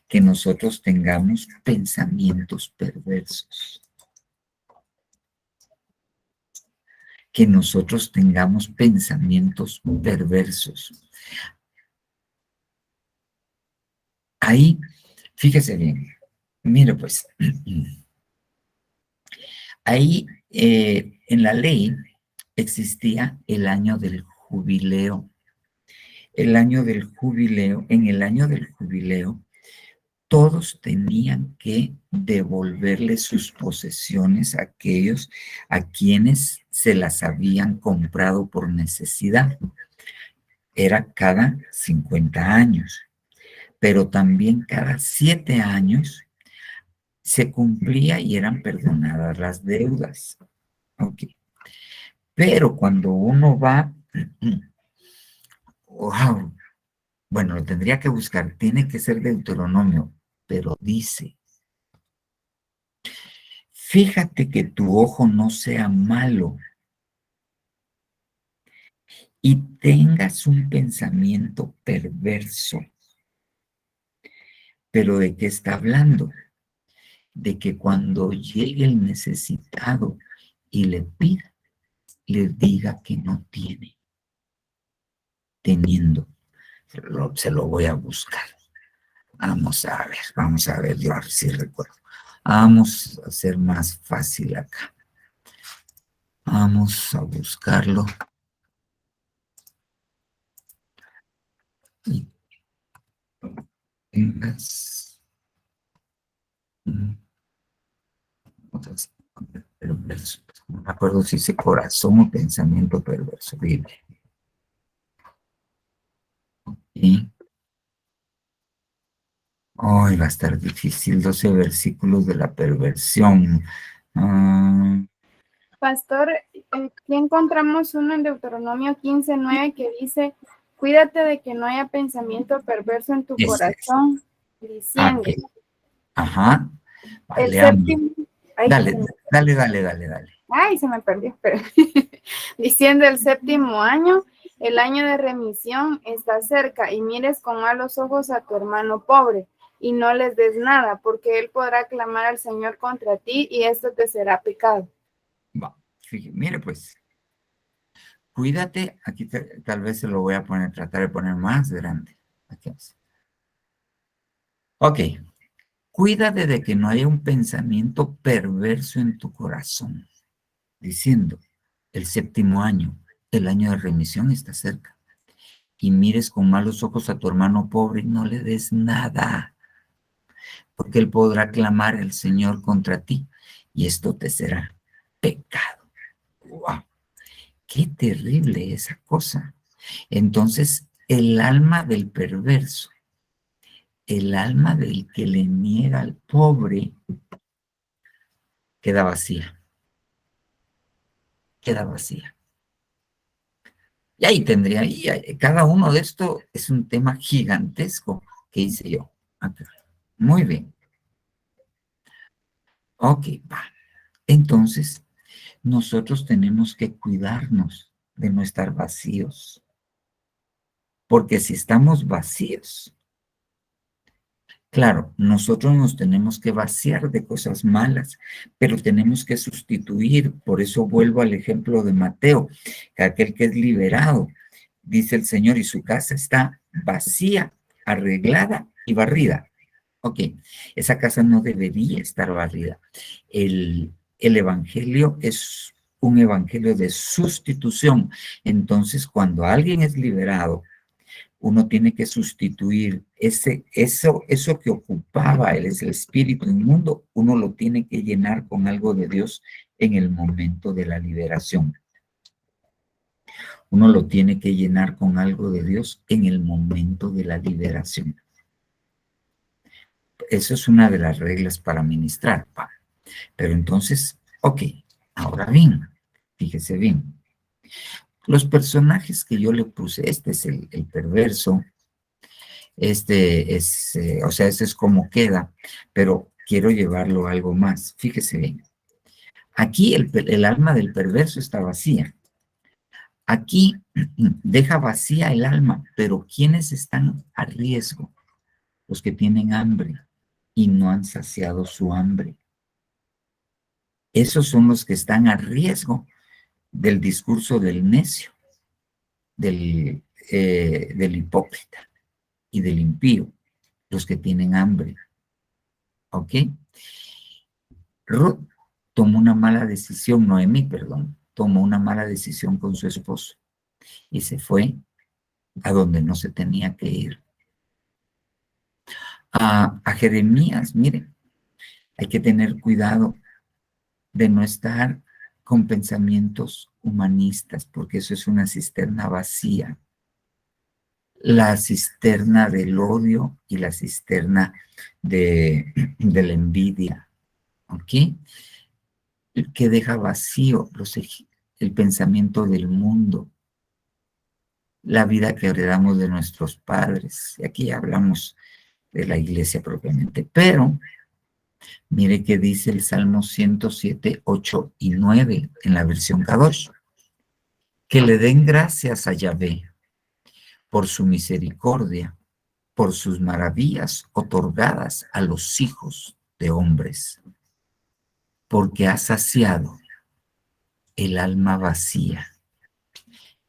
que nosotros tengamos pensamientos perversos, que nosotros tengamos pensamientos perversos. Ahí, fíjese bien, mire pues, ahí en la ley existía el año del jubileo. El año del jubileo, en el año del jubileo, todos tenían que devolverle sus posesiones a aquellos a quienes se las habían comprado por necesidad. Era cada 50 años, pero también cada 7 años se cumplía y eran perdonadas las deudas. Okay. Pero cuando uno va, wow, bueno, lo tendría que buscar, tiene que ser Deuteronomio, pero dice, fíjate que tu ojo no sea malo y tengas un pensamiento perverso. ¿Pero de qué está hablando? De que cuando llegue el necesitado y le pida, le diga que no tiene, teniendo. Se lo voy a buscar. Vamos a ver, yo a ver si recuerdo. Vamos a hacer más fácil acá. Vamos a buscarlo. Y tengas perverso. No me acuerdo si dice corazón o pensamiento perverso. Biblia. Y hoy va a estar difícil, 12 versículos de la perversión. Ah, Pastor, aquí encontramos uno en Deuteronomio 15:9 que dice, cuídate de que no haya pensamiento perverso en tu este. corazón, Ah, diciendo, ok. Ajá. el Leamos. séptimo, ay, Dale, dale, dale, dale, dale. se me perdió, pero diciendo el séptimo año, el año de remisión está cerca y mires con malos ojos a tu hermano pobre y no les des nada, porque él podrá clamar al Señor contra ti y esto te será pecado. Va. Mire, pues, cuídate. Aquí tal vez se lo voy a poner, tratar de poner más grande. Aquí vamos. Ok. Cuídate de que no haya un pensamiento perverso en tu corazón, diciendo, el séptimo año, el año de remisión está cerca. Y mires con malos ojos a tu hermano pobre y no le des nada, porque él podrá clamar al Señor contra ti y esto te será pecado. ¡Wow! ¡Qué terrible esa cosa! Entonces, el alma del perverso, el alma del que le niega al pobre, queda vacía, queda vacía. Y ahí tendría, cada uno de estos es un tema gigantesco que hice yo. Acá. Muy bien. Ok, va. Entonces, nosotros tenemos que cuidarnos de no estar vacíos, porque si estamos vacíos, claro, nosotros nos tenemos que vaciar de cosas malas, pero tenemos que sustituir. Por eso vuelvo al ejemplo de Mateo, que aquel que es liberado, dice el Señor, y su casa está vacía, arreglada y barrida. Ok, esa casa no debería estar barrida. El evangelio es un evangelio de sustitución. Entonces, cuando alguien es liberado, uno tiene que sustituir eso que ocupaba el espíritu inmundo, uno lo tiene que llenar con algo de Dios en el momento de la liberación. Uno lo tiene que llenar con algo de Dios en el momento de la liberación. Eso es una de las reglas para ministrar. Pero entonces, ok, ahora bien, fíjese bien. Los personajes que yo le puse, este es el perverso, este es, o sea, ese es como queda, pero quiero llevarlo a algo más. Fíjese bien. Aquí el alma del perverso está vacía. Aquí deja vacía el alma, pero ¿quiénes están a riesgo? Los que tienen hambre y no han saciado su hambre. Esos son los que están a riesgo del discurso del necio, del hipócrita y del impío, los que tienen hambre. ¿Ok? Ruth tomó una mala decisión, Noemí, perdón, tomó una mala decisión con su esposo y se fue a donde no se tenía que ir. A Jeremías, miren, hay que tener cuidado de no estar con pensamientos humanistas, porque eso es una cisterna vacía. La cisterna del odio y la cisterna de la envidia, ¿ok? Que deja vacío el pensamiento del mundo, la vida que heredamos de nuestros padres. Y aquí hablamos de la iglesia propiamente, pero mire que dice el Salmo 107, 8 y 9 en la versión Kadosh, que le den gracias a Yahvé por su misericordia, por sus maravillas otorgadas a los hijos de hombres, porque ha saciado el alma vacía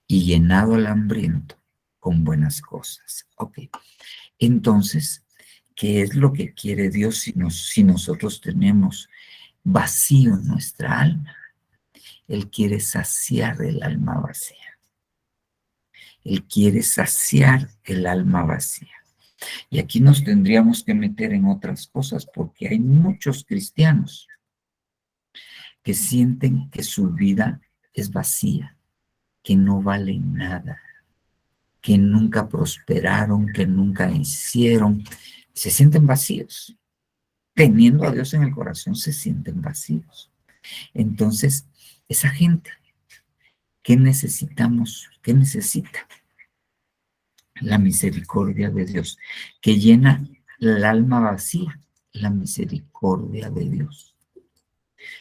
y llenado al hambriento con buenas cosas. Ok, entonces, ¿qué es lo que quiere Dios si nosotros tenemos vacío en nuestra alma? Él quiere saciar el alma vacía. Él quiere saciar el alma vacía. Y aquí nos tendríamos que meter en otras cosas porque hay muchos cristianos que sienten que su vida es vacía, que no vale nada, que nunca prosperaron, que nunca hicieron. Se sienten vacíos. Teniendo a Dios en el corazón, se sienten vacíos. Entonces, esa gente, ¿qué necesitamos? ¿Qué necesita? La misericordia de Dios, que llena el alma vacía, la misericordia de Dios.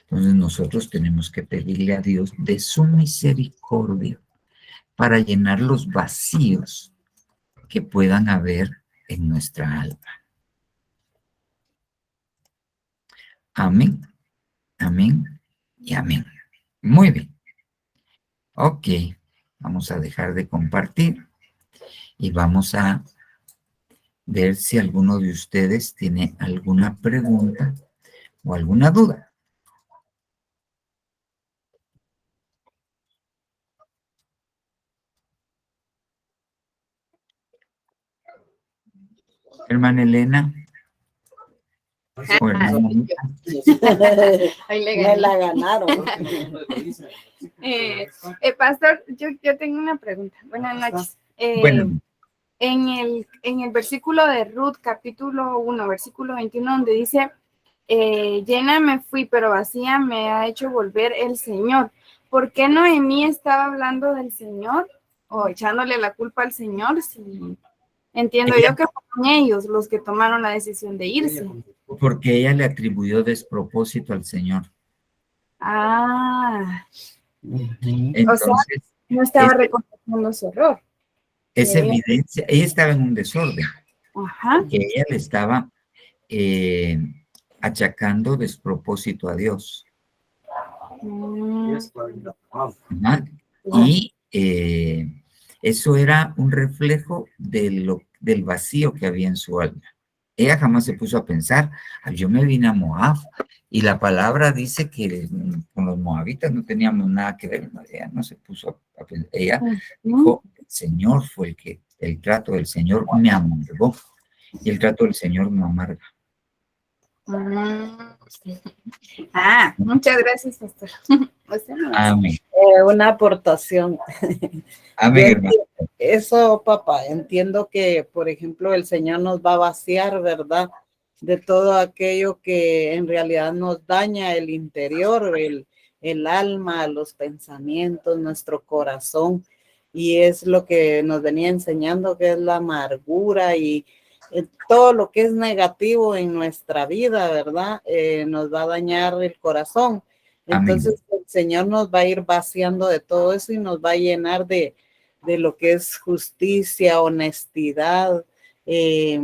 Entonces nosotros tenemos que pedirle a Dios de su misericordia para llenar los vacíos que puedan haber en nuestra alma. Amén, amén y amén. Muy bien. Ok, vamos a dejar de compartir y vamos a ver si alguno de ustedes tiene alguna pregunta o alguna duda. Hermana Elena. O hermana Anita. Ahí le Me la ganaron. Pastor, yo tengo una pregunta. Buenas noches. Bueno, En el versículo de Ruth, capítulo 1, versículo 21, donde dice, llena me fui, pero vacía me ha hecho volver el Señor. ¿Por qué Noemí estaba hablando del Señor o echándole la culpa al Señor? Si entiendo yo que fueron ellos los que tomaron la decisión de irse. porque ella le atribuyó despropósito al Señor. Ah, Entonces, no estaba reconociendo su error. es evidencia, ella estaba en un desorden. Ajá. Que ella le estaba achacando despropósito a Dios. ¿Verdad? Y eso era un reflejo del vacío que había en su alma. Ella jamás se puso a pensar, yo me vine a Moab, y la palabra dice que con los moabitas no teníamos nada que ver. Ella no se puso a pensar. Ella dijo, el Señor fue el trato del Señor me amargó, y el trato del Señor no amarga. Muchas gracias, pastor. Amén. Una aportación. Amén, hermano. Eso, papá, entiendo que, por ejemplo, el Señor nos va a vaciar, ¿verdad? De todo aquello que en realidad nos daña el interior, el alma, los pensamientos, nuestro corazón. Y es lo que nos venía enseñando, que es la amargura y todo lo que es negativo en nuestra vida, ¿verdad? Nos va a dañar el corazón. Entonces, el Señor nos va a ir vaciando de todo eso y nos va a llenar de lo que es justicia, honestidad, es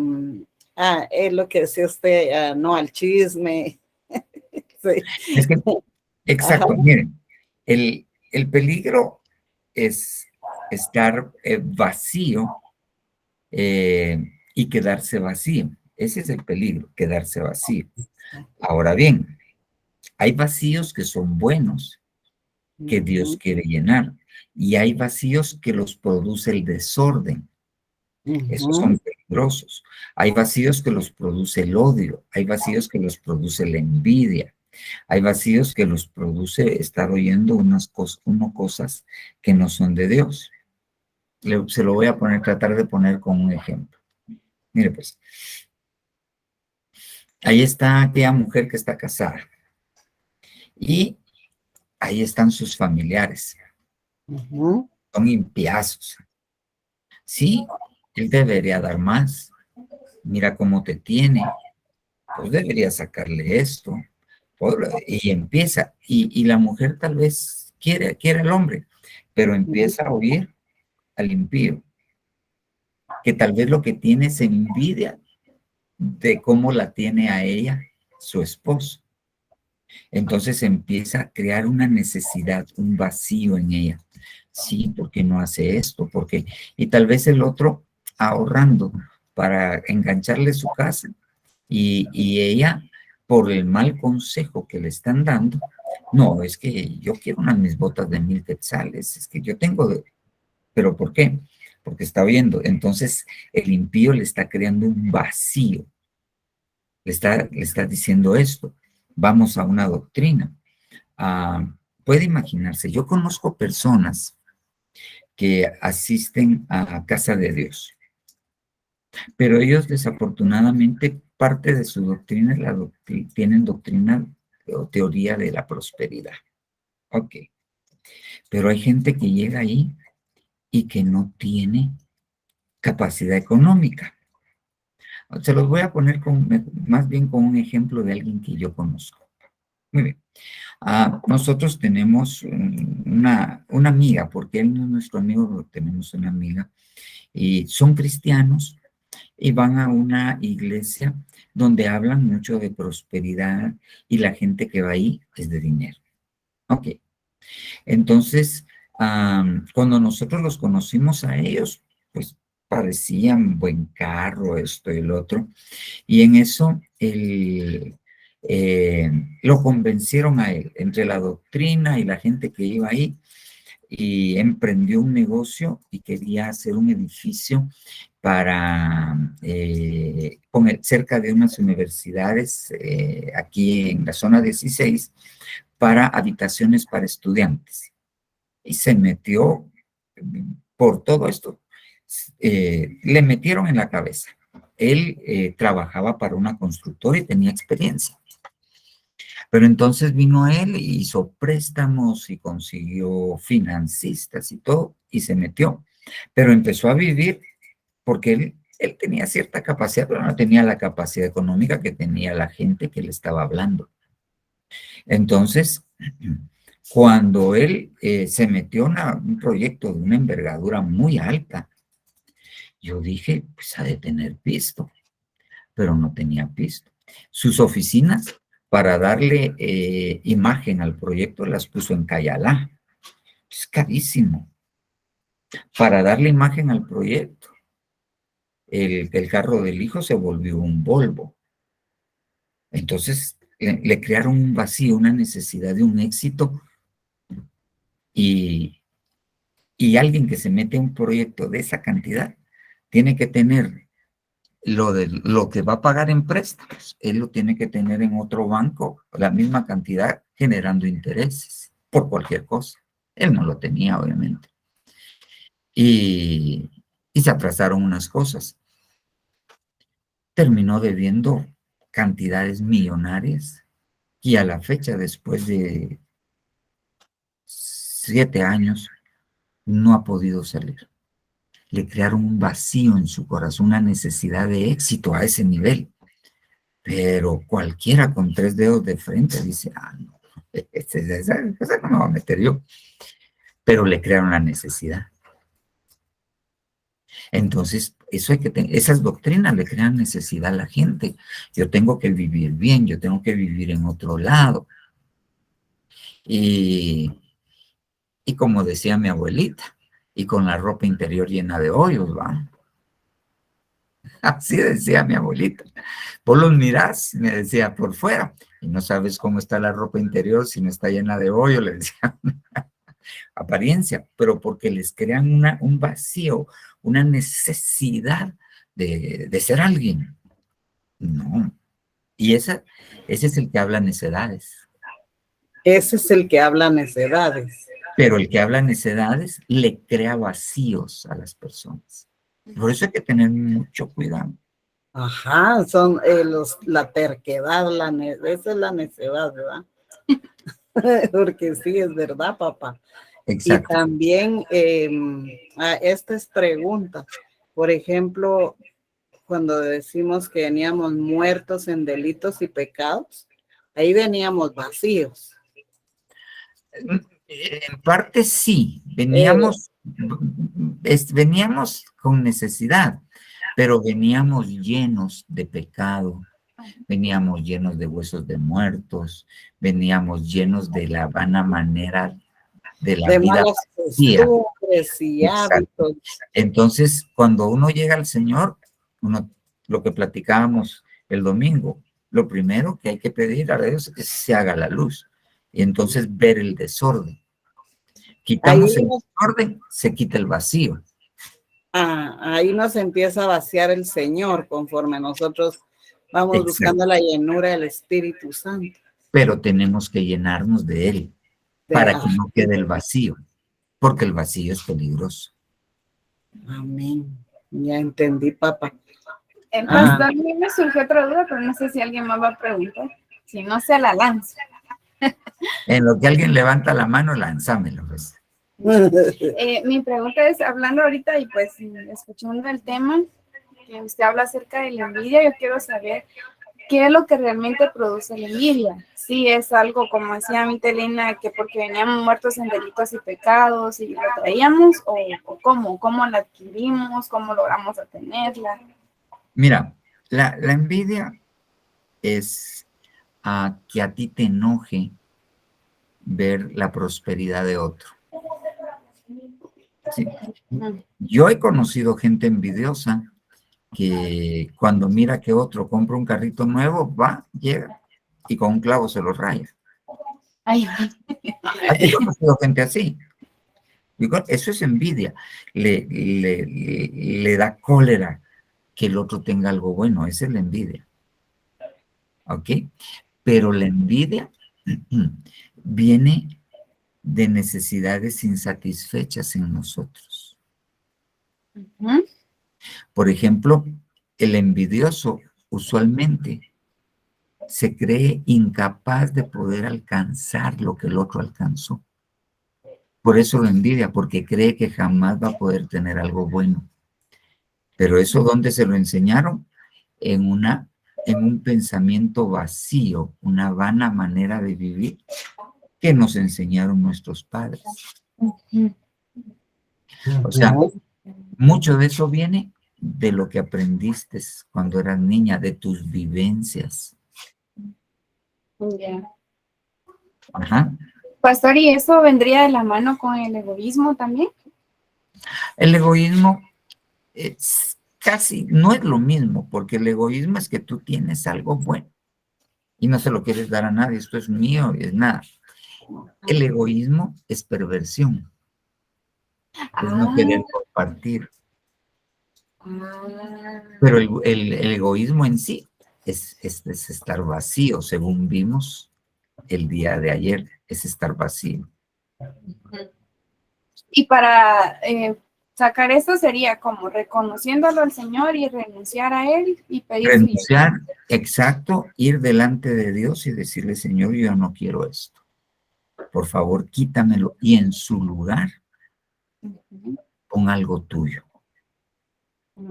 lo que decía usted, no al chisme. Sí. Es que, exacto, miren, el peligro es estar vacío y quedarse vacío. Ese es el peligro, quedarse vacío. Ahora bien, hay vacíos que son buenos, que Dios quiere llenar, y hay vacíos que los produce el desorden. Esos son peligrosos. Hay vacíos que los produce el odio, hay vacíos que los produce la envidia, hay vacíos que los produce estar oyendo unas cosas que no son de Dios. Se lo voy a tratar de poner con un ejemplo. Mire pues, ahí está aquella mujer que está casada y ahí están sus familiares. Son impiazos. Sí, él debería dar más. Mira cómo te tiene. Pues debería sacarle esto. Y empieza. Y la mujer tal vez quiere al hombre, pero empieza a oír al impío, que tal vez lo que tiene es envidia de cómo la tiene a ella su esposo. Entonces empieza a crear una necesidad, un vacío en ella. Sí, ¿por qué no hace esto? Porque y tal vez el otro ahorrando para engancharle su casa y ella, por el mal consejo que le están dando, no, es que yo quiero unas mis botas de 1000 quetzales, es que yo tengo, ¿pero por qué? Porque está viendo. Entonces el impío le está creando un vacío, le está diciendo esto. Vamos a una doctrina. Puede imaginarse, yo conozco personas que asisten a Casa de Dios, pero ellos desafortunadamente parte de su doctrina tienen doctrina o teoría de la prosperidad. Ok. Pero hay gente que llega ahí y que no tiene capacidad económica. Se los voy a poner más bien con un ejemplo de alguien que yo conozco. Muy bien. Nosotros tenemos una amiga, porque él no es nuestro amigo, pero tenemos una amiga, y son cristianos y van a una iglesia donde hablan mucho de prosperidad y la gente que va ahí es de dinero. Ok. Entonces, cuando nosotros los conocimos a ellos, pues parecían buen carro, esto y el otro, y en eso lo convencieron a él, entre la doctrina y la gente que iba ahí, y emprendió un negocio y quería hacer un edificio para cerca de unas universidades aquí en la zona 16 para habitaciones para estudiantes. Y se metió por todo esto. Le metieron en la cabeza. Él trabajaba para una constructora y tenía experiencia. Pero entonces vino él y hizo préstamos y consiguió financistas y todo, y se metió. Pero empezó a vivir porque él tenía cierta capacidad, pero no tenía la capacidad económica que tenía la gente que le estaba hablando. Entonces, cuando él se metió en un proyecto de una envergadura muy alta, yo dije, pues ha de tener pisto, pero no tenía pisto. Sus oficinas, para darle imagen al proyecto, las puso en Cayalá. Es carísimo. Para darle imagen al proyecto, el carro del hijo se volvió un Volvo. Entonces, le crearon un vacío, una necesidad de un éxito, y alguien que se mete a un proyecto de esa cantidad tiene que tener lo que va a pagar en préstamos, él lo tiene que tener en otro banco, la misma cantidad, generando intereses por cualquier cosa. Él no lo tenía, obviamente. Y se atrasaron unas cosas. Terminó debiendo cantidades millonarias y a la fecha, después de 7 años, no ha podido salir. Le crearon un vacío en su corazón, una necesidad de éxito a ese nivel. Pero cualquiera con 3 dedos de frente dice, no, esa no me va a meter yo. Pero le crearon la necesidad. Entonces, eso hay que esas doctrinas le crean necesidad a la gente. Yo tengo que vivir bien, yo tengo que vivir en otro lado. Y como decía mi abuelita, y con la ropa interior llena de hoyos, ¿va? Así decía mi abuelita. Vos los mirás, me decía, por fuera, y no sabes cómo está la ropa interior si no está llena de hoyo, le decía. Apariencia, pero porque les crean un vacío, una necesidad de ser alguien. No. Y ese es el que habla necedades. Ese es el que habla necedades. Pero el que habla necedades le crea vacíos a las personas. Por eso hay que tener mucho cuidado. Ajá, son la terquedad, esa es la necedad, ¿verdad? Porque sí, es verdad, papá. Exacto. Y también, esta es pregunta. Por ejemplo, cuando decimos que veníamos muertos en delitos y pecados, ahí veníamos vacíos. En parte sí, veníamos con necesidad, pero veníamos llenos de pecado, veníamos llenos de huesos de muertos, veníamos llenos de la vana manera de la de vida. Malas costumbres y hábitos. Entonces, cuando uno llega al Señor, lo que platicábamos el domingo, lo primero que hay que pedir a Dios es que se haga la luz y entonces ver el desorden. Quitamos el desorden, se quita el vacío. Ahí nos empieza a vaciar el Señor conforme nosotros vamos buscando la llenura del Espíritu Santo. Pero tenemos que llenarnos de Él para que no quede el vacío, porque el vacío es peligroso. Amén. Ya entendí, papá. Entonces, a mí me surgió otra duda, pero no sé si alguien más va a preguntar. Si no, se la lanzo. En lo que alguien levanta la mano, lánzamelo. Pues. Mi pregunta es, hablando ahorita y pues escuchando el tema, que usted habla acerca de la envidia, yo quiero saber qué es lo que realmente produce la envidia. Si es algo, como decía mi Telena, que porque veníamos muertos en delitos y pecados y lo traíamos, o cómo la adquirimos, cómo logramos obtenerla. Mira, la envidia es que a ti te enoje ver la prosperidad de otro. ¿Sí? Yo he conocido gente envidiosa que cuando mira que otro compra un carrito nuevo, va, llega y con un clavo se lo raya. Ay. He conocido gente así. Digo, eso es envidia. Le da cólera que el otro tenga algo bueno. Esa es la envidia. ¿Ok? Pero la envidia viene de necesidades insatisfechas en nosotros. Por ejemplo, el envidioso usualmente se cree incapaz de poder alcanzar lo que el otro alcanzó. Por eso lo envidia, porque cree que jamás va a poder tener algo bueno. Pero eso, ¿dónde se lo enseñaron? En un pensamiento vacío, una vana manera de vivir que nos enseñaron nuestros padres. O sea, mucho de eso viene de lo que aprendiste cuando eras niña, de tus vivencias. Yeah. Ajá. Pastor, ¿y eso vendría de la mano con el egoísmo también? El egoísmo no es lo mismo, porque el egoísmo es que tú tienes algo bueno y no se lo quieres dar a nadie, esto es mío y es nada. El egoísmo es perversión, es no querer compartir. Pero el egoísmo en sí es estar vacío, según vimos el día de ayer, es estar vacío. Y para sacar esto sería como reconociéndolo al Señor y renunciar a Él y pedir renunciar, exacto, ir delante de Dios y decirle, Señor, yo no quiero esto. Por favor, quítamelo. Y en su lugar, pon algo tuyo.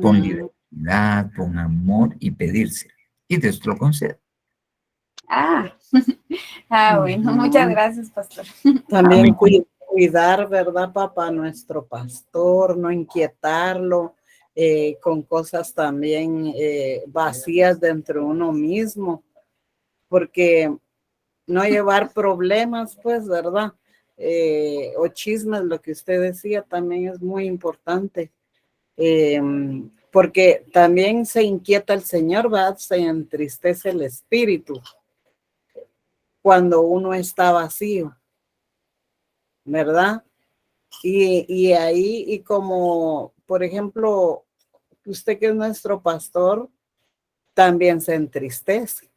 Pon libertad, pon amor y pedirse. Y Dios te lo concede. Bueno, muchas gracias, pastor. También cuidar, ¿verdad, papá? Nuestro pastor, no inquietarlo con cosas también vacías dentro de uno mismo, porque no llevar problemas, pues, ¿verdad? O chismes, lo que usted decía, también es muy importante, porque también se inquieta el Señor, ¿verdad? Se entristece el espíritu cuando uno está vacío, ¿verdad? Y ahí, y como, por ejemplo, usted que es nuestro pastor, también se entristece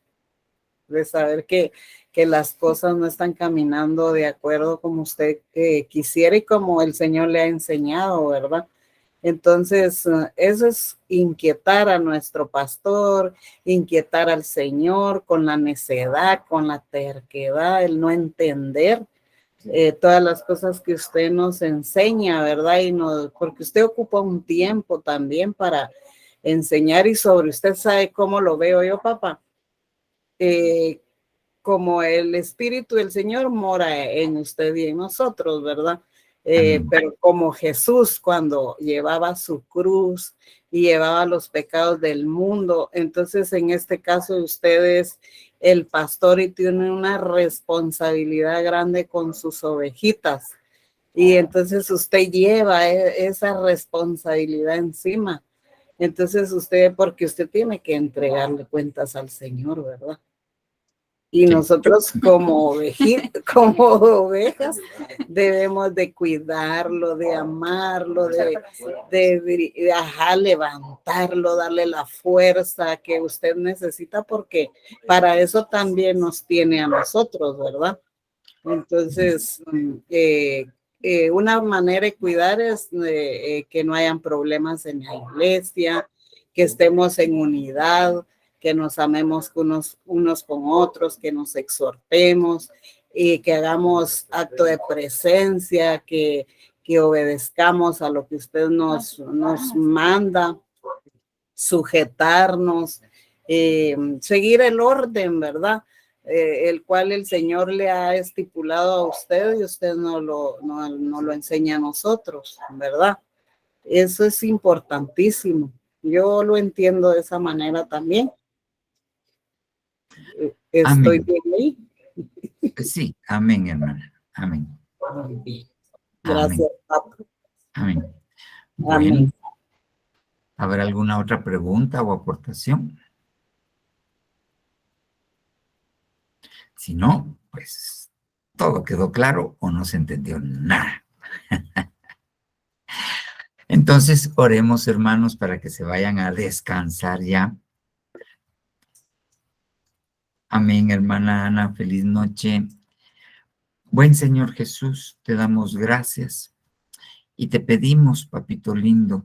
de saber que las cosas no están caminando de acuerdo como usted quisiera y como el Señor le ha enseñado, ¿verdad? Entonces, eso es inquietar a nuestro pastor, inquietar al Señor con la necedad, con la terquedad, el no entender todas las cosas que usted nos enseña, ¿verdad? Porque usted ocupa un tiempo también para enseñar y sobre usted sabe cómo lo veo yo, papá. Como el Espíritu del Señor mora en usted y en nosotros, ¿verdad? Pero como Jesús cuando llevaba su cruz y llevaba los pecados del mundo, entonces en este caso usted es el pastor y tiene una responsabilidad grande con sus ovejitas y entonces usted lleva esa responsabilidad encima. Entonces porque usted tiene que entregarle cuentas al Señor, ¿verdad? Y nosotros como ovejas debemos de cuidarlo, de amarlo, de levantarlo, darle la fuerza que usted necesita, porque para eso también nos tiene a nosotros, ¿verdad? Entonces, una manera de cuidar es que no hayan problemas en la iglesia, que estemos en unidad, que nos amemos unos con otros, que nos exhortemos, que hagamos acto de presencia, que obedezcamos a lo que usted nos manda, sujetarnos, seguir el orden, ¿verdad? El cual el Señor le ha estipulado a usted y usted no lo enseña a nosotros, ¿verdad? Eso es importantísimo. Yo lo entiendo de esa manera también. Estoy Amén. bien ahí. Sí, amén, hermana. Amén. Gracias, Papa. Amén. Bueno, Amén. ¿habrá alguna otra pregunta o aportación? Si no, pues todo quedó claro o no se entendió nada. Entonces, oremos, hermanos, para que se vayan a descansar ya. Amén, hermana Ana, feliz noche. Buen Señor Jesús, te damos gracias y te pedimos, papito lindo,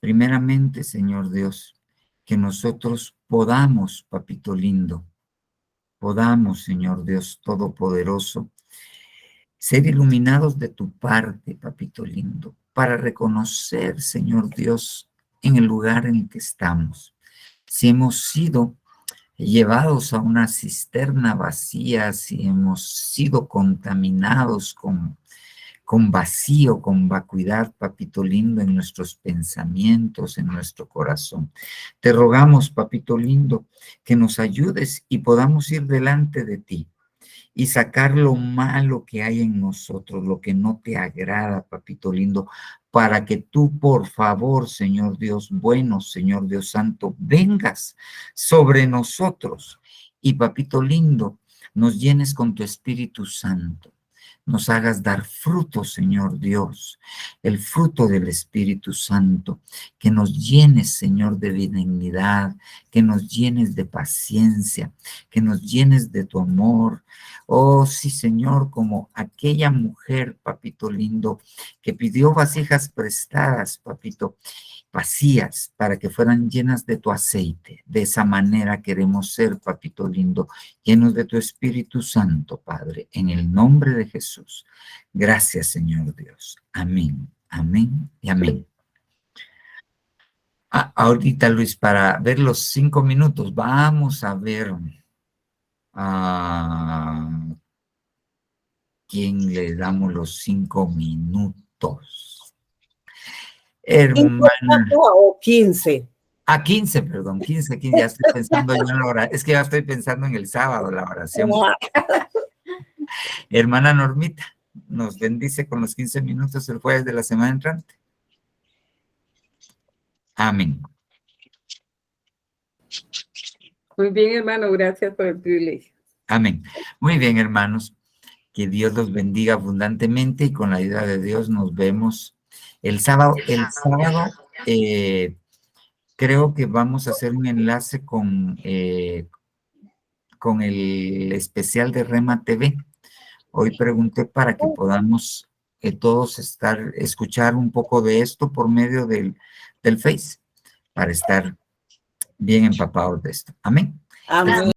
primeramente, Señor Dios, que nosotros podamos, papito lindo, podamos, Señor Dios Todopoderoso, ser iluminados de tu parte, papito lindo, para reconocer, Señor Dios, en el lugar en el que estamos. Si hemos sido llevados a una cisterna vacía, si hemos sido contaminados con vacío, con vacuidad, papito lindo, en nuestros pensamientos, en nuestro corazón. Te rogamos, papito lindo, que nos ayudes y podamos ir delante de ti y sacar lo malo que hay en nosotros, lo que no te agrada, papito lindo, para que tú, por favor, Señor Dios bueno, Señor Dios santo, vengas sobre nosotros y, papito lindo, nos llenes con tu Espíritu Santo. Nos hagas dar fruto, Señor Dios, el fruto del Espíritu Santo, que nos llenes, Señor, de benignidad, que nos llenes de paciencia, que nos llenes de tu amor. Oh, sí, Señor, como aquella mujer, papito lindo, que pidió vasijas prestadas, papito, vacías, para que fueran llenas de tu aceite. De esa manera queremos ser, papito lindo, llenos de tu Espíritu Santo, Padre, en el nombre de Jesús. Gracias, Señor Dios. Amén, amén y amén. Ahorita, Luis, para ver los 5 minutos, vamos a ver a quién le damos los 5 minutos. Hermana. ¿O 15? 15, perdón, 15, ya estoy pensando yo en la hora. Es que ya estoy pensando en el sábado, la oración. Hermana Normita, nos bendice con los 15 minutos el jueves de la semana entrante. Amén. Muy bien, hermano, gracias por el privilegio. Amén. Muy bien, hermanos. Que Dios los bendiga abundantemente y con la ayuda de Dios nos vemos el sábado. El sábado creo que vamos a hacer un enlace con el especial de Rema TV. Hoy pregunté para que podamos todos escuchar un poco de esto por medio del Face, para estar bien empapados de esto. Amén. Amén.